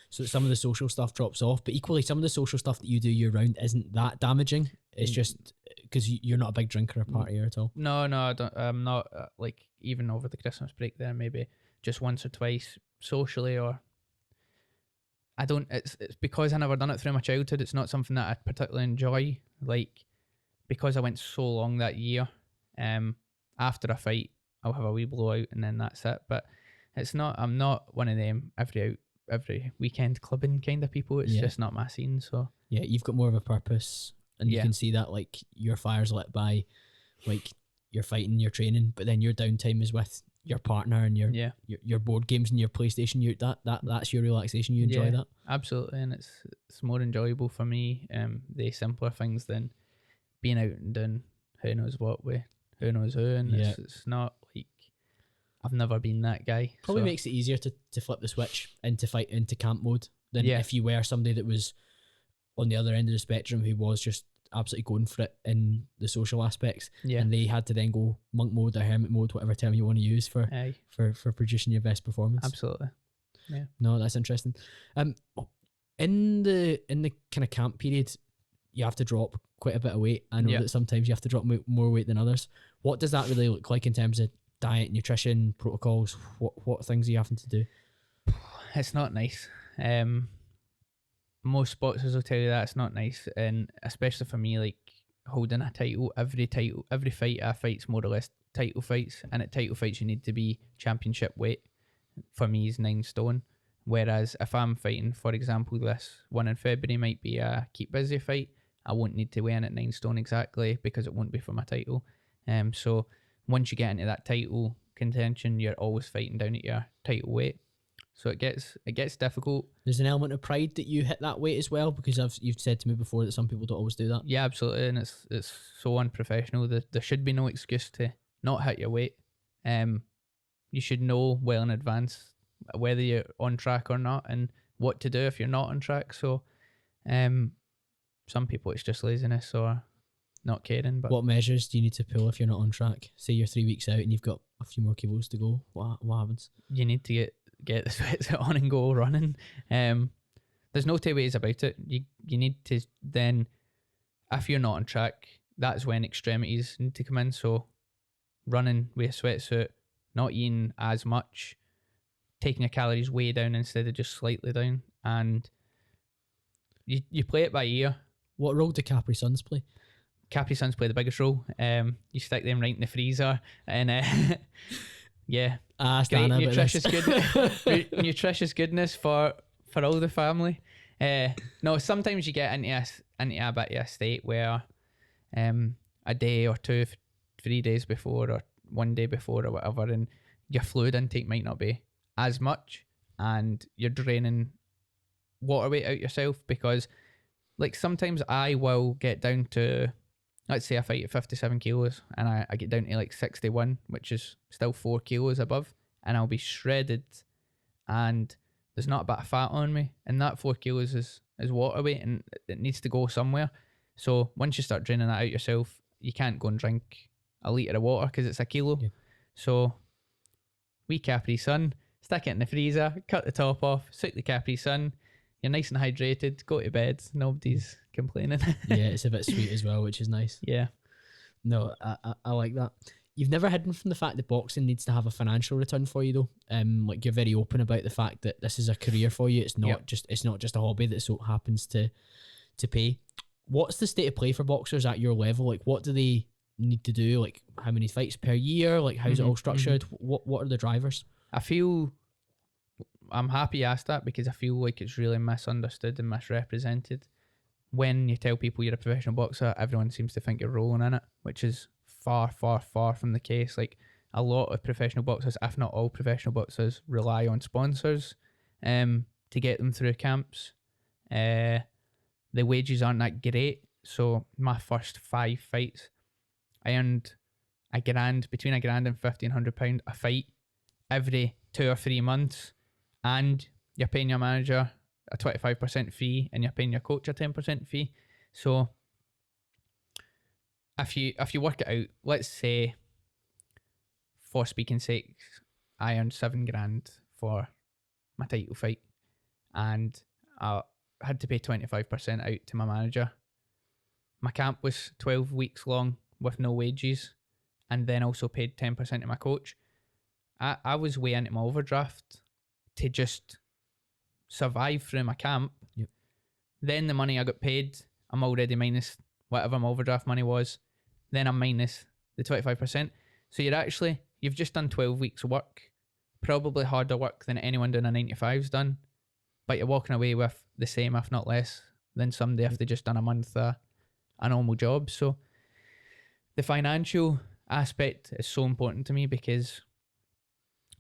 So some of the social stuff drops off, but equally some of the social stuff that you do year round isn't that damaging. It's just because you're not a big drinker or partier at all. No, I don't. I'm not. Like, even over the Christmas break there, maybe just once or twice socially, or I don't. It's because I never done it through my childhood. It's not something that I particularly enjoy. Like, because I went so long that year. After a fight, I'll have a wee blowout and then that's it. But it's not. I'm not one of them every weekend clubbing kind of people. It's just not my scene. So yeah, you've got more of a purpose, and you can see that, like, your fire's lit by, like, you're fighting, you're training, but then your downtime is with your partner and your board games and your PlayStation. That's your relaxation. You enjoy that? Absolutely, and it's more enjoyable for me. The simpler things than being out and doing who knows what with who knows who, and it's not like, I've never been that guy. Probably makes it easier to flip the switch into camp mode than if you were somebody that was on the other end of the spectrum who was just absolutely going for it in the social aspects, and they had to then go monk mode or hermit mode, whatever term you want to use for producing your best performance. Absolutely. Yeah. No, that's interesting. In the kind of camp period, you have to drop quite a bit of weight. I know that sometimes you have to drop more weight than others. What does that really look like in terms of diet, nutrition, protocols? What things are you having to do? It's not nice. Most boxers will tell you that it's not nice, and especially for me, like, holding a title, every fight I fight's more or less title fights, and at title fights you need to be championship weight. For me, is 9 stone. Whereas if I'm fighting, for example, this one in February might be a keep busy fight, I won't need to weigh in at 9 stone exactly, because it won't be for my title. So once you get into that title contention, you're always fighting down at your title weight. So it gets difficult. There's an element of pride that you hit that weight as well, because you've said to me before that some people don't always do that. Yeah, absolutely, and it's so unprofessional. There should be no excuse to not hit your weight. You should know well in advance whether you're on track or not, and what to do if you're not on track. So, some people it's just laziness or not caring. But what measures do you need to pull if you're not on track? Say you're 3 weeks out and you've got a few more kilos to go. What happens? You need to get the sweats on and go running. There's no two ways about it. You need to then, if you're not on track, that's when extremities need to come in. So running with a sweatsuit, not eating as much, taking your calories way down instead of just slightly down, and you play it by ear. What role do Capri Suns play? Capri Suns play the biggest role. You stick them right in the freezer, and yeah, great nutritious goodness for all the family. No, sometimes you get into a bit of a state where a day or two, 3 days before or 1 day before or whatever, and your fluid intake might not be as much, and you're draining water weight out yourself. Because like sometimes I will get down to, let's say I fight at 57 kilos and I get down to like 61, which is still 4 kilos above, and I'll be shredded and there's not a bit of fat on me, and that 4 kilos is water weight and it needs to go somewhere. So once you start draining that out yourself, you can't go and drink a litre of water because it's a kilo. Yeah. So wee Capri Sun, stick it in the freezer, cut the top off, soak the Capri Sun, you're nice and hydrated, go to bed, nobody's complaining. Yeah, it's a bit sweet as well, which is nice. Yeah. No, I like that. You've never hidden from the fact that boxing needs to have a financial return for you, though. Like you're very open about the fact that this is a career for you. It's not just a hobby that so happens to pay. What's the state of play for boxers at your level? Like, what do they need to do? Like, how many fights per year? Like, how's it all structured? What are the drivers? I'm happy you asked that, because I feel like it's really misunderstood and misrepresented. When you tell people you're a professional boxer, everyone seems to think you're rolling in it, which is far, far, far from the case. Like, a lot of professional boxers, if not all professional boxers, rely on sponsors to get them through camps. The wages aren't that great. So my first 5 fights, I earned between $1,000 and £1,500 a fight every 2 or 3 months, and you're paying your manager a 25% fee and you're paying your coach a 10% fee. So if you work it out, let's say for speaking sake, I earned $7,000 for my title fight, and I had to pay 25% out to my manager. My camp was 12 weeks long with no wages, and then also paid 10% to my coach. I was way into my overdraft to just survive through my camp. Yep. Then the money I got paid, I'm already minus whatever my overdraft money was. Then I'm minus the 25%. So you've just done 12 weeks of work, probably harder work than anyone doing a 9-to-5's done, but you're walking away with the same, if not less, than somebody if they just done a month a normal job. So the financial aspect is so important to me, because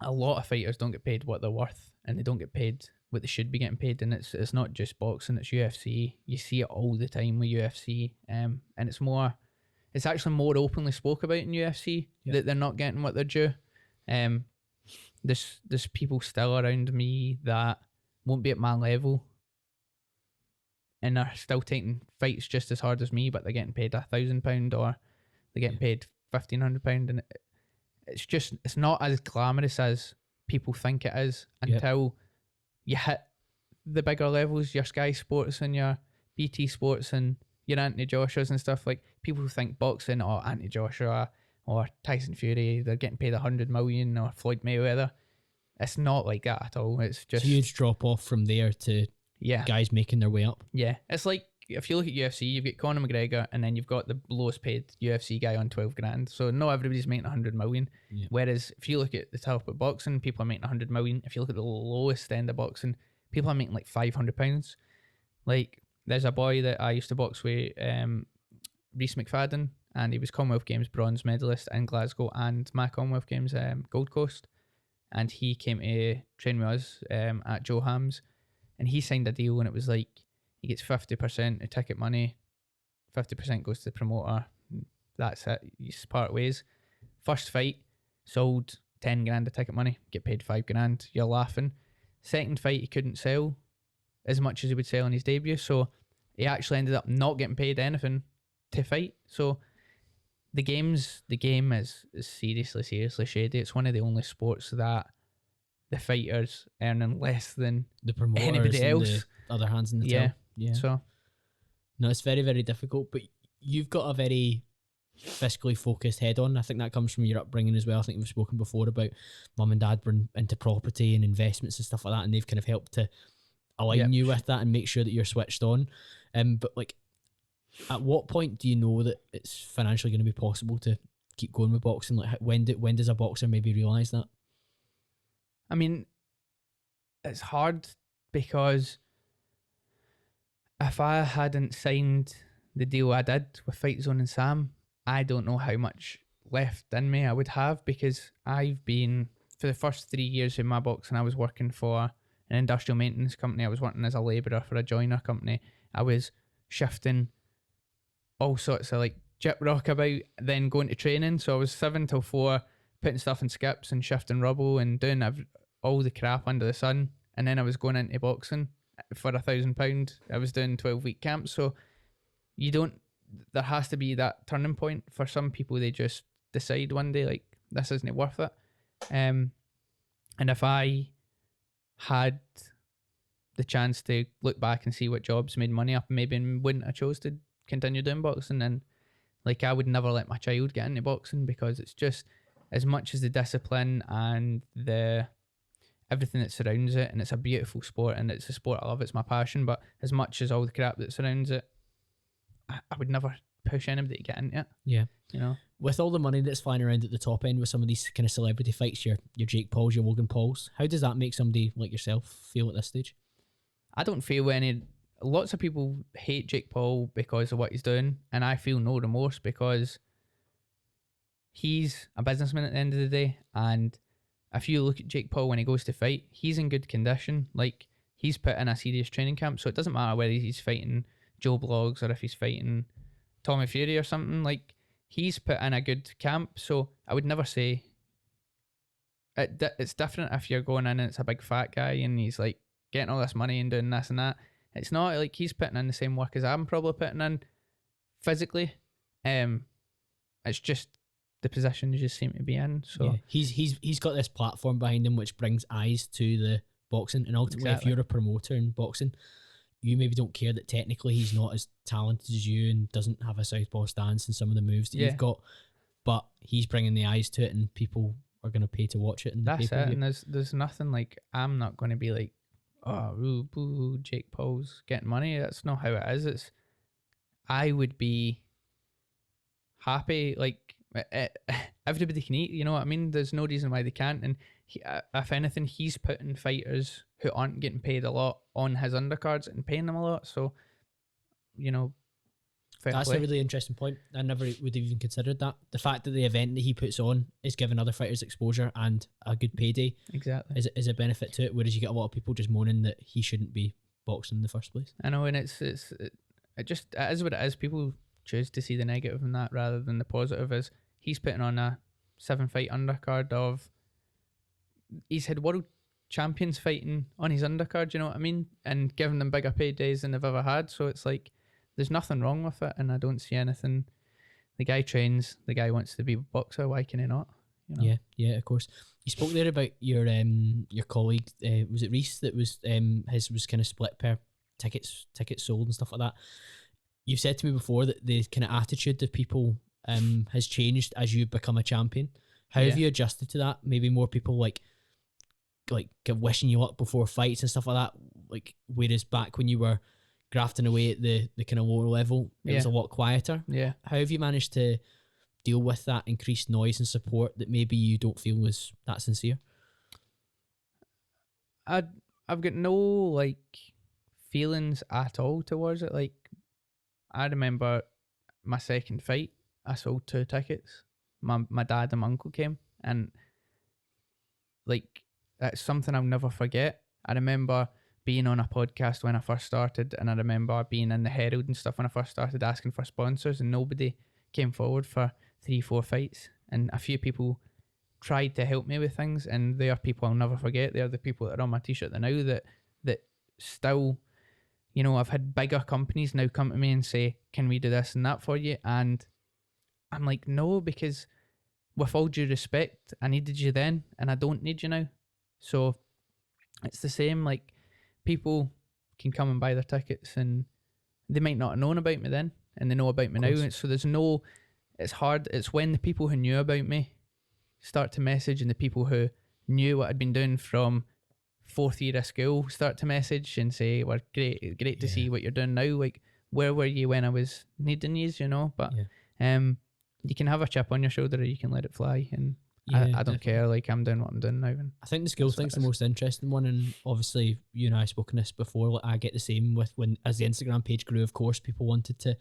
a lot of fighters don't get paid what they're worth, and they don't get paid what they should be getting paid. And it's not just boxing, it's UFC. You see it all the time with UFC, and it's actually more openly spoke about in UFC that they're not getting what they're due. There's people still around me that won't be at my level and are still taking fights just as hard as me, but they're getting paid £1,000 or they're getting paid £1,500, and it's not as glamorous as people think it is until you hit the bigger levels, your Sky Sports and your BT Sports and your Anthony Joshua's and stuff. Like, people think boxing or Anthony Joshua or Tyson Fury, they're getting paid 100 million, or Floyd Mayweather. It's not like that at all. It's just a huge drop off from there to guys making their way up. Yeah, it's like if you look at UFC, you've got Conor McGregor, and then you've got the lowest paid UFC guy on 12 grand. So not everybody's making 100 million. Yeah. Whereas if you look at the top of boxing, people are making 100 million. If you look at the lowest end of boxing, people are making like £500. Like, there's a boy that I used to box with, Rhys McFadden, and he was Commonwealth Games bronze medalist in Glasgow and my Commonwealth Games Gold Coast. And he came to train with us at Joe Ham's, and he signed a deal, and it was like he gets 50% of ticket money, 50% goes to the promoter. That's it. You part ways. First fight, sold 10 grand of ticket money, get paid 5 grand. You're laughing. Second fight, he couldn't sell as much as he would sell in his debut, so he actually ended up not getting paid anything to fight. So the game is seriously shady. It's one of the only sports that the fighters earning less than the promoters, anybody else. The other hands in the till. Yeah. So no, it's very, very difficult. But you've got a very fiscally focused head on. I think that comes from your upbringing as well. I think we've spoken before about mum and dad were into property and investments and stuff like that, and they've kind of helped to align you with that and make sure that you're switched on. But like, at what point do you know that it's financially going to be possible to keep going with boxing? Like, when does a boxer maybe realise that? I mean, it's hard, because if I hadn't signed the deal I did with Fight Zone and Sam, I don't know how much left in me, I would have, because I've been, for the first 3 years in my boxing, I was working for an industrial maintenance company. I was working as a labourer for a joiner company. I was shifting all sorts of like chip rock about, then going to training. So I was 7 till 4, putting stuff in skips and shifting rubble and doing all the crap under the sun. And then I was going into boxing for £1,000. I was doing 12-week camps. So there has to be that turning point. For some people, they just decide one day, like, this isn't worth it. And if I had the chance to look back and see what jobs made money, I maybe wouldn't have chose to continue doing boxing. And like, I would never let my child get into boxing, because it's just, as much as the discipline and the everything that surrounds it, and it's a beautiful sport and it's a sport I love, it's my passion, but as much as all the crap that surrounds it, I would never push anybody to get into it. Yeah. You know, with all the money that's flying around at the top end with some of these kind of celebrity fights, your Jake Pauls, your Logan Pauls, how does that make somebody like yourself feel at this stage? I don't feel any. Lots of people hate Jake Paul because of what he's doing, and I feel no remorse, because he's a businessman at the end of the day. And if you look at Jake Paul when he goes to fight, he's in good condition. Like, he's put in a serious training camp, so it doesn't matter whether he's fighting Joe Blogs or if he's fighting Tommy Fury or something. Like, he's put in a good camp. So I would never say it's different if you're going in and it's a big fat guy and he's like getting all this money and doing this and that. It's not like he's putting in the same work as I'm probably putting in physically. It's just the position you just seem to be in. So yeah, he's got this platform behind him which brings eyes to the boxing, and ultimately, Exactly. if you're a promoter in boxing, you maybe don't care that technically he's not as talented as you and doesn't have a southpaw stance and some of the moves that you've got, but he's bringing the eyes to it, and people are going to pay to watch it. And that's it. And there's nothing like, I'm not going to be like, oh, ooh, boo, Jake Paul's getting money. That's not how it is. I would be happy, like, everybody can eat, you know what I mean? There's no reason why they can't. And if anything, he's putting fighters who aren't getting paid a lot on his undercards and paying them a lot. So, you know, that's a really interesting point. I never would have even considered that. The fact that the event that he puts on is giving other fighters exposure and a good payday exactly is a benefit to it, whereas you get a lot of people just moaning that he shouldn't be boxing in the first place. I know, and it is what it is. People choose to see the negative in that rather than the positive. Is he's putting on a 7-fight undercard of, he's had world champions fighting on his undercard, you know what I mean, and giving them bigger paydays than they've ever had. So it's like, there's nothing wrong with it, and I don't see anything. The guy trains, the guy wants to be a boxer, why can he not? You know? Yeah, of course. You spoke there about your colleague, was it Reese, that was his was kind of split per tickets sold and stuff like that. You've said to me before that the kind of attitude of people has changed as you become a champion. How have you adjusted to that? Maybe more people like wishing you luck before fights and stuff like that. Like, whereas back when you were grafting away at the kind of lower level, it was a lot quieter. Yeah. How have you managed to deal with that increased noise and support that maybe you don't feel was that sincere? I've got no like feelings at all towards it. Like, I remember my second fight, I sold 2 tickets. My dad and my uncle came, and like, that's something I'll never forget. I remember being on a podcast when I first started, and I remember being in the Herald and stuff when I first started, asking for sponsors, and nobody came forward for 3-4 fights. And a few people tried to help me with things, and they are people I'll never forget. They are the people that are on my t-shirt now that still, you know, I've had bigger companies now come to me and say, can we do this and that for you? And I'm like, no, because with all due respect, I needed you then and I don't need you now. So it's the same, like, people can come and buy their tickets and they might not have known about me then, and they know about me now. So there's no, it's hard. It's when the people who knew about me start to message, and the people who knew what I'd been doing from 4th year of school start to message and say, well, great to see what you're doing now. Like, where were you when I was needing you, you know? But you can have a chip on your shoulder or you can let it fly. And I don't care. Like, I'm doing what I'm doing now. And I think the school thing's the most interesting one, and obviously you and I have spoken this before. Like, I get the same with when, as the Instagram page grew, of course, people wanted to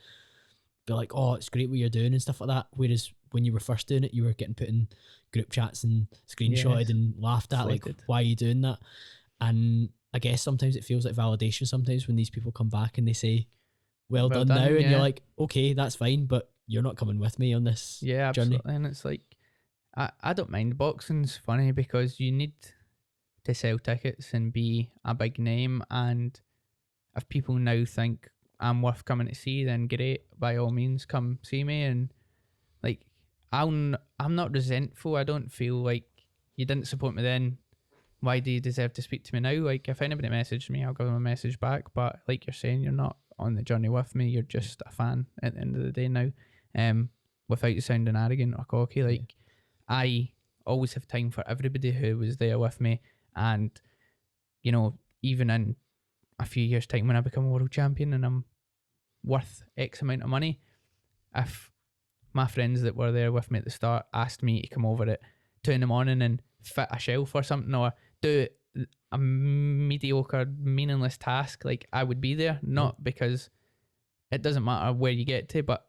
be like, oh, it's great what you're doing and stuff like that. Whereas when you were first doing it, you were getting put in group chats and screenshotted and laughed at, like, why are you doing that? And I guess sometimes it feels like validation sometimes when these people come back and they say, well done now. And you're like, okay, that's fine, but you're not coming with me on this journey. Absolutely. And it's like, I don't mind. Boxing's funny because you need to sell tickets and be a big name, and if people now think I'm worth coming to see, then great, by all means come see me. And like, I'm not resentful. I don't feel like you didn't support me then, why do you deserve to speak to me now? Like, if anybody messaged me, I'll give them a message back, but like you're saying, you're not on the journey with me, you're just a fan at the end of the day now. Without you sounding arrogant or cocky, like, I always have time for everybody who was there with me. And, you know, even in a few years' time when I become a world champion and I'm worth X amount of money, if my friends that were there with me at the start asked me to come over at 2 a.m. and fit a shelf or something, or do a mediocre, meaningless task, like, I would be there. Not because it doesn't matter where you get to, but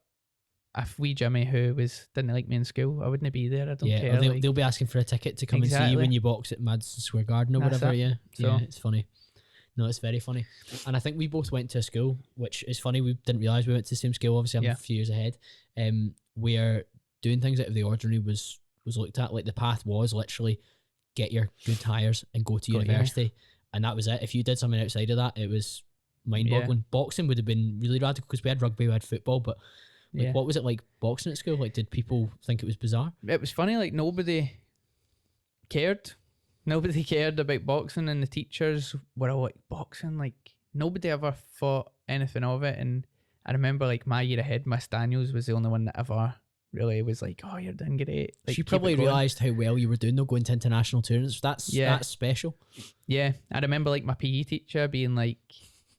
if wee Jimmy who didn't like me in school, I wouldn't be there. I don't care. They'll be asking for a ticket to come and see you when you box at Madison Square Garden or whatever. So it's funny. No, it's very funny. And I think we both went to a school, which is funny. We didn't realise we went to the same school. Obviously, I'm a few years ahead. Where doing things out of the ordinary was looked at. Like, the path was literally get your good hires and go to university. And that was it. If you did something outside of that, it was mind-boggling. Boxing would have been really radical because we had rugby, we had football, but like, what was it like boxing at school? Like, did people think it was bizarre? It was funny. Like, nobody cared. Nobody cared about boxing, and the teachers were all like, boxing? Like, nobody ever thought anything of it. And I remember, like, my year ahead, Miss Daniels was the only one that ever really was like, oh, you're doing great. Like, she probably realised how well you were doing though, going to international tournaments. That's special. Yeah. I remember, like, my PE teacher being like,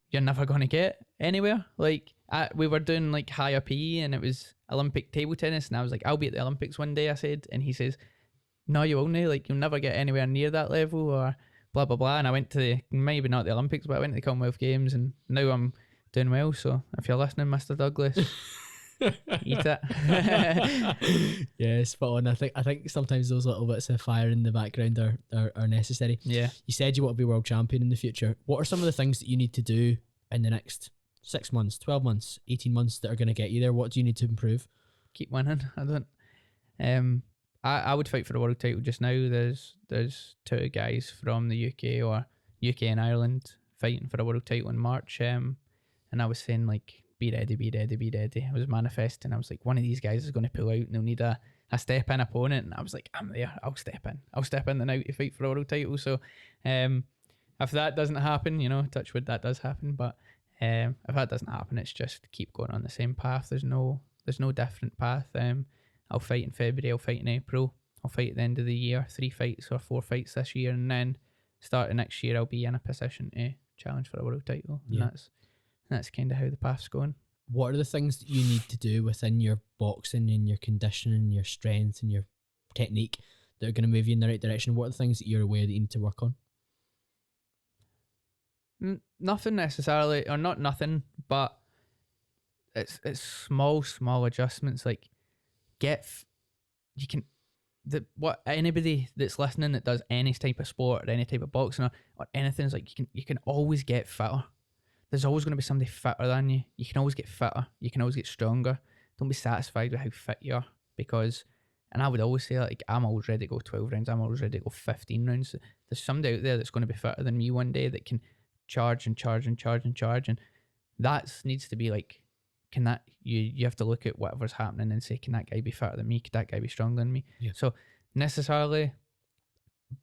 you're never going to get anywhere. Like, we were doing like higher PE and it was Olympic table tennis, and I was like, I'll be at the Olympics one day, I said. And he says, no, you won't. Like, you'll never get anywhere near that level, or blah blah blah. And I went to maybe not the Olympics, but I went to the Commonwealth Games, and now I'm doing well. So if you're listening, Mr. Douglas, eat it. Yeah, spot on. I think sometimes those little bits of fire in the background are necessary. Yeah. You said you want to be world champion in the future. What are some of the things that you need to do in the next 6 months, 12 months, 18 months that are going to get you there? What do you need to improve? Keep winning. I would fight for the world title just now. There's 2 guys from the UK and Ireland fighting for a world title in March. And I was saying, like, be ready, be ready, be ready. I was manifesting. I was like, one of these guys is going to pull out and they'll need a step-in opponent. And I was like, I'm there. I'll step in the night to fight for a world title. So if that doesn't happen, you know, touch wood, that does happen. But if that doesn't happen, it's just keep going on the same path. There's no different path. I'll fight in February, I'll fight in April, I'll fight at the end of the year, 3 fights or 4 fights this year, and then starting next year I'll be in a position to challenge for a world title. And that's kind of how the path's going. What are the things that you need to do within your boxing and your conditioning, your strength and your technique that are going to move you in the right direction? What are the things that you're aware that you need to work on? Nothing necessarily, or not nothing, but it's small adjustments. Like, what anybody that's listening that does any type of sport or any type of boxing or anything is like, you can always get fitter. There's always going to be somebody fitter than you. You can always get fitter. You can always get stronger. Don't be satisfied with how fit you are, because, and I would always say, like, I'm always ready to go 12 rounds. I'm always ready to go 15 rounds. There's somebody out there that's going to be fitter than me one day that can charge and charge and charge and charge, and that needs to be like, can that, you have to look at whatever's happening and say, can that guy be fitter than me? Could that guy be stronger than me? Yeah. So necessarily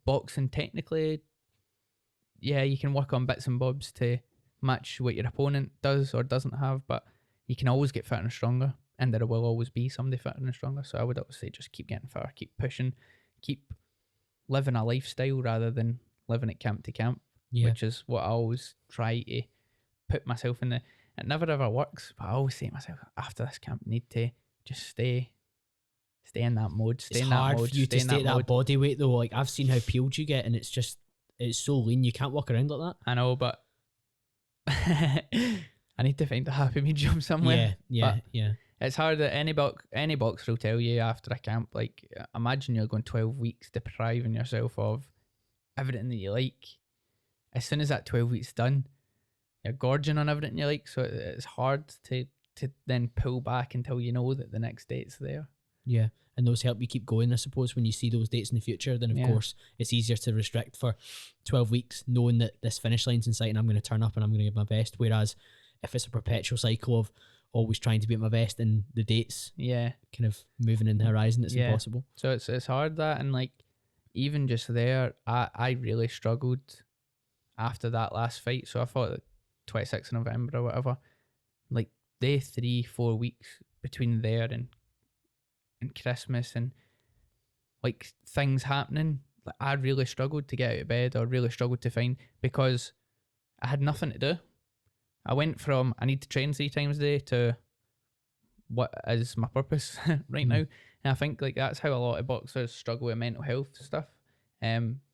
boxing, technically, yeah, you can work on bits and bobs to match what your opponent does or doesn't have, but you can always get fitter and stronger, and there will always be somebody fitter and stronger. So I would always say, just keep getting fitter, keep pushing, keep living a lifestyle rather than living at camp to camp, which is what I always try to put myself in. It never ever works, but I always say to myself, after this camp, I need to just stay in that mode. It's hard for you to stay at that body weight though. Like, I've seen how peeled you get, and it's so lean, you can't walk around like that. I know, but I need to find a happy medium somewhere. Yeah. It's hard that any boxer will tell you after a camp, like, imagine you're going 12 weeks depriving yourself of everything that you like. As soon as that 12 weeks done, you're gorging on everything you like, so it's hard to then pull back until you know that the next date's there. Yeah, and those help you keep going, I suppose. When you see those dates in the future, then of course it's easier to restrict for 12 weeks, knowing that this finish line's in sight and I'm going to turn up and I'm going to give my best. Whereas if it's a perpetual cycle of always trying to be at my best and the dates kind of moving in the horizon, it's impossible. So it's hard that, and like even just there, I really struggled after that last fight. So I fought the 26th of November or whatever, like day 3-4 weeks between there and Christmas and like things happening, like I really struggled to get out of bed, or really struggled to find, because I had nothing to do. I went from I need to train 3 times a day to what is my purpose right now. And I think like that's how a lot of boxers struggle with mental health stuff.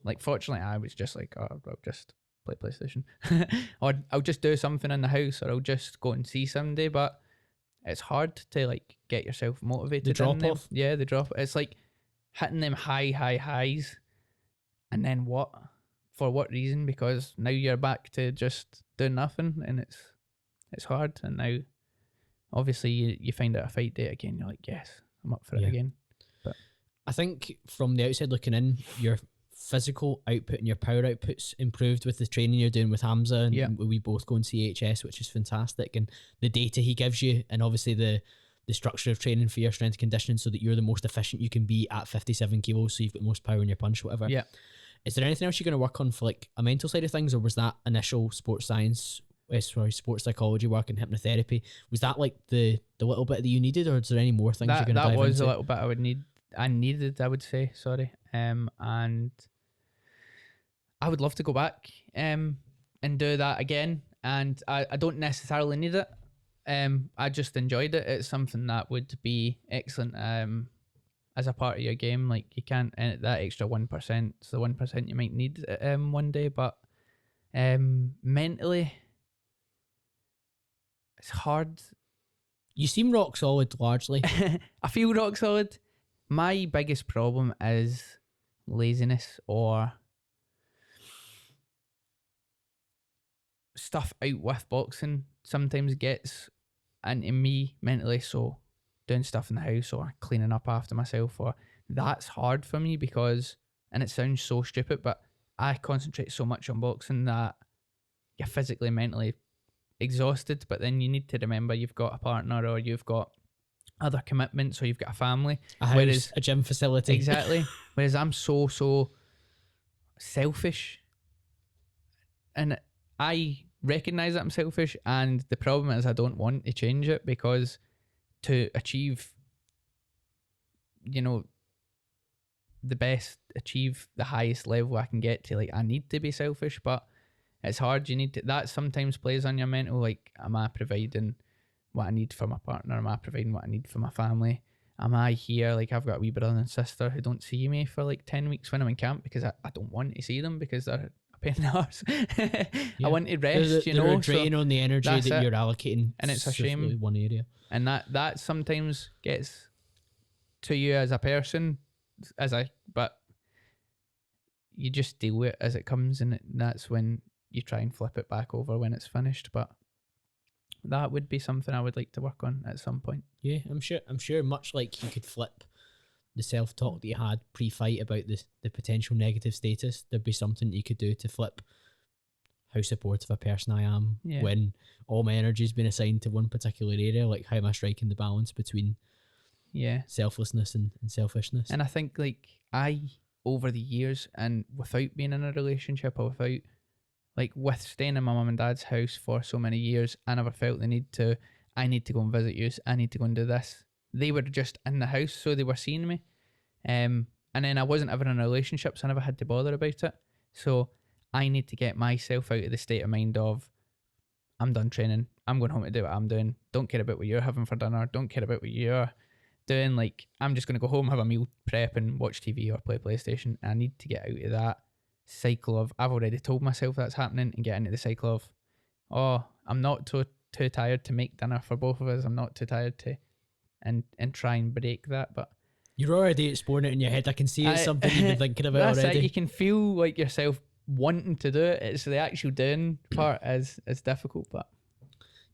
Like fortunately I was just like, oh, I'll just play PlayStation or I'll just do something in the house, or I'll just go and see somebody. But it's hard to like get yourself motivated. The drop off. Yeah, the drop. It's like hitting them highs, and then what? For what reason? Because now you're back to just doing nothing, and it's hard. And now, obviously, you find out a fight date again. You're like, yes, I'm up for it again. But I think from the outside looking in, your physical output and your power output's improved with the training you're doing with Hamza, and we both go in CHS, which is fantastic. And the data he gives you, and obviously the structure of training for your strength and conditioning, so that you're the most efficient you can be at 57 kilos, so you've got the most power in your punch, whatever. Yeah. Is there anything else you're going to work on for like a mental side of things, or was that initial sports science, sports psychology work and hypnotherapy, was that like the little bit that you needed, or is there any more things you're going to dive into? That was a little bit I needed, I would say, sorry. And I would love to go back and do that again. And I don't necessarily need it. I just enjoyed it. It's something that would be excellent as a part of your game. Like you can't, that extra 1%, it's the 1% you might need one day. But mentally, it's hard. You seem rock solid largely. I feel rock solid. My biggest problem is laziness, or stuff out with boxing sometimes gets into me mentally. So doing stuff in the house or cleaning up after myself, or that's hard for me because, and it sounds so stupid, but I concentrate so much on boxing that you're physically, mentally exhausted. But then you need to remember you've got a partner, or you've got other commitments, or you've got a family, a house, a gym facility. Exactly. Whereas I'm so selfish, and I recognize that I'm selfish, and the problem is I don't want to change it, because to achieve, the highest level I can get to, like, I need to be selfish. But it's hard. You need to, that sometimes plays on your mental, like, am I providing what I need for my partner? Am I providing what I need for my family? Am I here? Like, I've got a wee brother and sister who don't see me for like 10 weeks when I'm in camp, because I don't want to see them, because they're a pain in the arse. I want to rest, they're a drain on the energy that you're allocating, and it's a shame. One area, and that sometimes gets to you as a person, but you just deal with it as it comes, and that's when you try and flip it back over when it's finished. But that would be something I would like to work on at some point. Yeah, I'm sure much like you could flip the self-talk that you had pre-fight about the potential negative status, there'd be something you could do to flip how supportive a person I am when all my energy's been assigned to one particular area. Like, how am I striking the balance between selflessness and selfishness? And I think, like, over the years, and without being in a relationship, or without, like, with staying in my mum and dad's house for so many years, I never felt the need to, I need to go and visit you, I need to go and do this. They were just in the house, so they were seeing me. And then I wasn't ever in a relationship, so I never had to bother about it. So I need to get myself out of the state of mind of, I'm done training, I'm going home to do what I'm doing, don't care about what you're having for dinner, don't care about what you're doing. Like, I'm just going to go home, have a meal, prep, and watch TV or play PlayStation. I need to get out of that cycle of, I've already told myself that's happening, and get into the cycle of, oh, I'm not too tired to make dinner for both of us, I'm not too tired to and try and break that. But you're already exploring it in your head. I can see it's something you've been thinking about that's already. it. You can feel like yourself wanting to do it. It's the actual doing part is difficult, but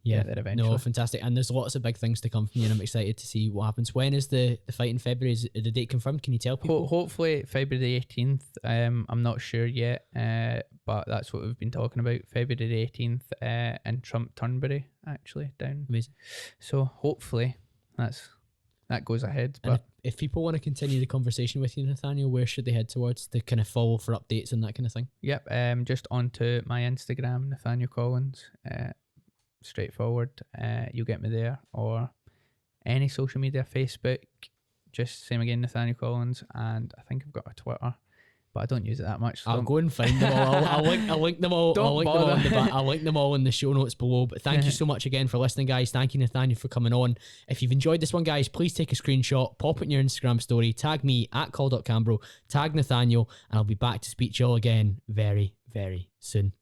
yeah, there eventually. no, fantastic. And there's lots of big things to come from you, and I'm excited to see what happens. When is the fight in February? Is the date confirmed? Can you tell people? Hopefully February the 18th. I'm not sure yet, but that's what we've been talking about. February the 18th in Trump Turnberry, actually, down. Amazing. So hopefully that goes ahead. And But if people want to continue the conversation with you, Nathaniel, where should they head towards to kind of follow for updates and that kind of thing? yep, just onto my Instagram, Nathaniel Collins. Straightforward. You'll get me there, or any social media, Facebook, just same again, Nathaniel Collins, and I think I've got a Twitter, but I don't use it that much. So I'll go and find them all. I'll link them all. Don't I'll link them all in the show notes below. But thank you so much again for listening, guys. Thank you, Nathaniel, for coming on. If you've enjoyed this one, guys, please take a screenshot, pop it in your Instagram story, tag me at call.cambro, tag Nathaniel, and I'll be back to speak to you all again very, very soon.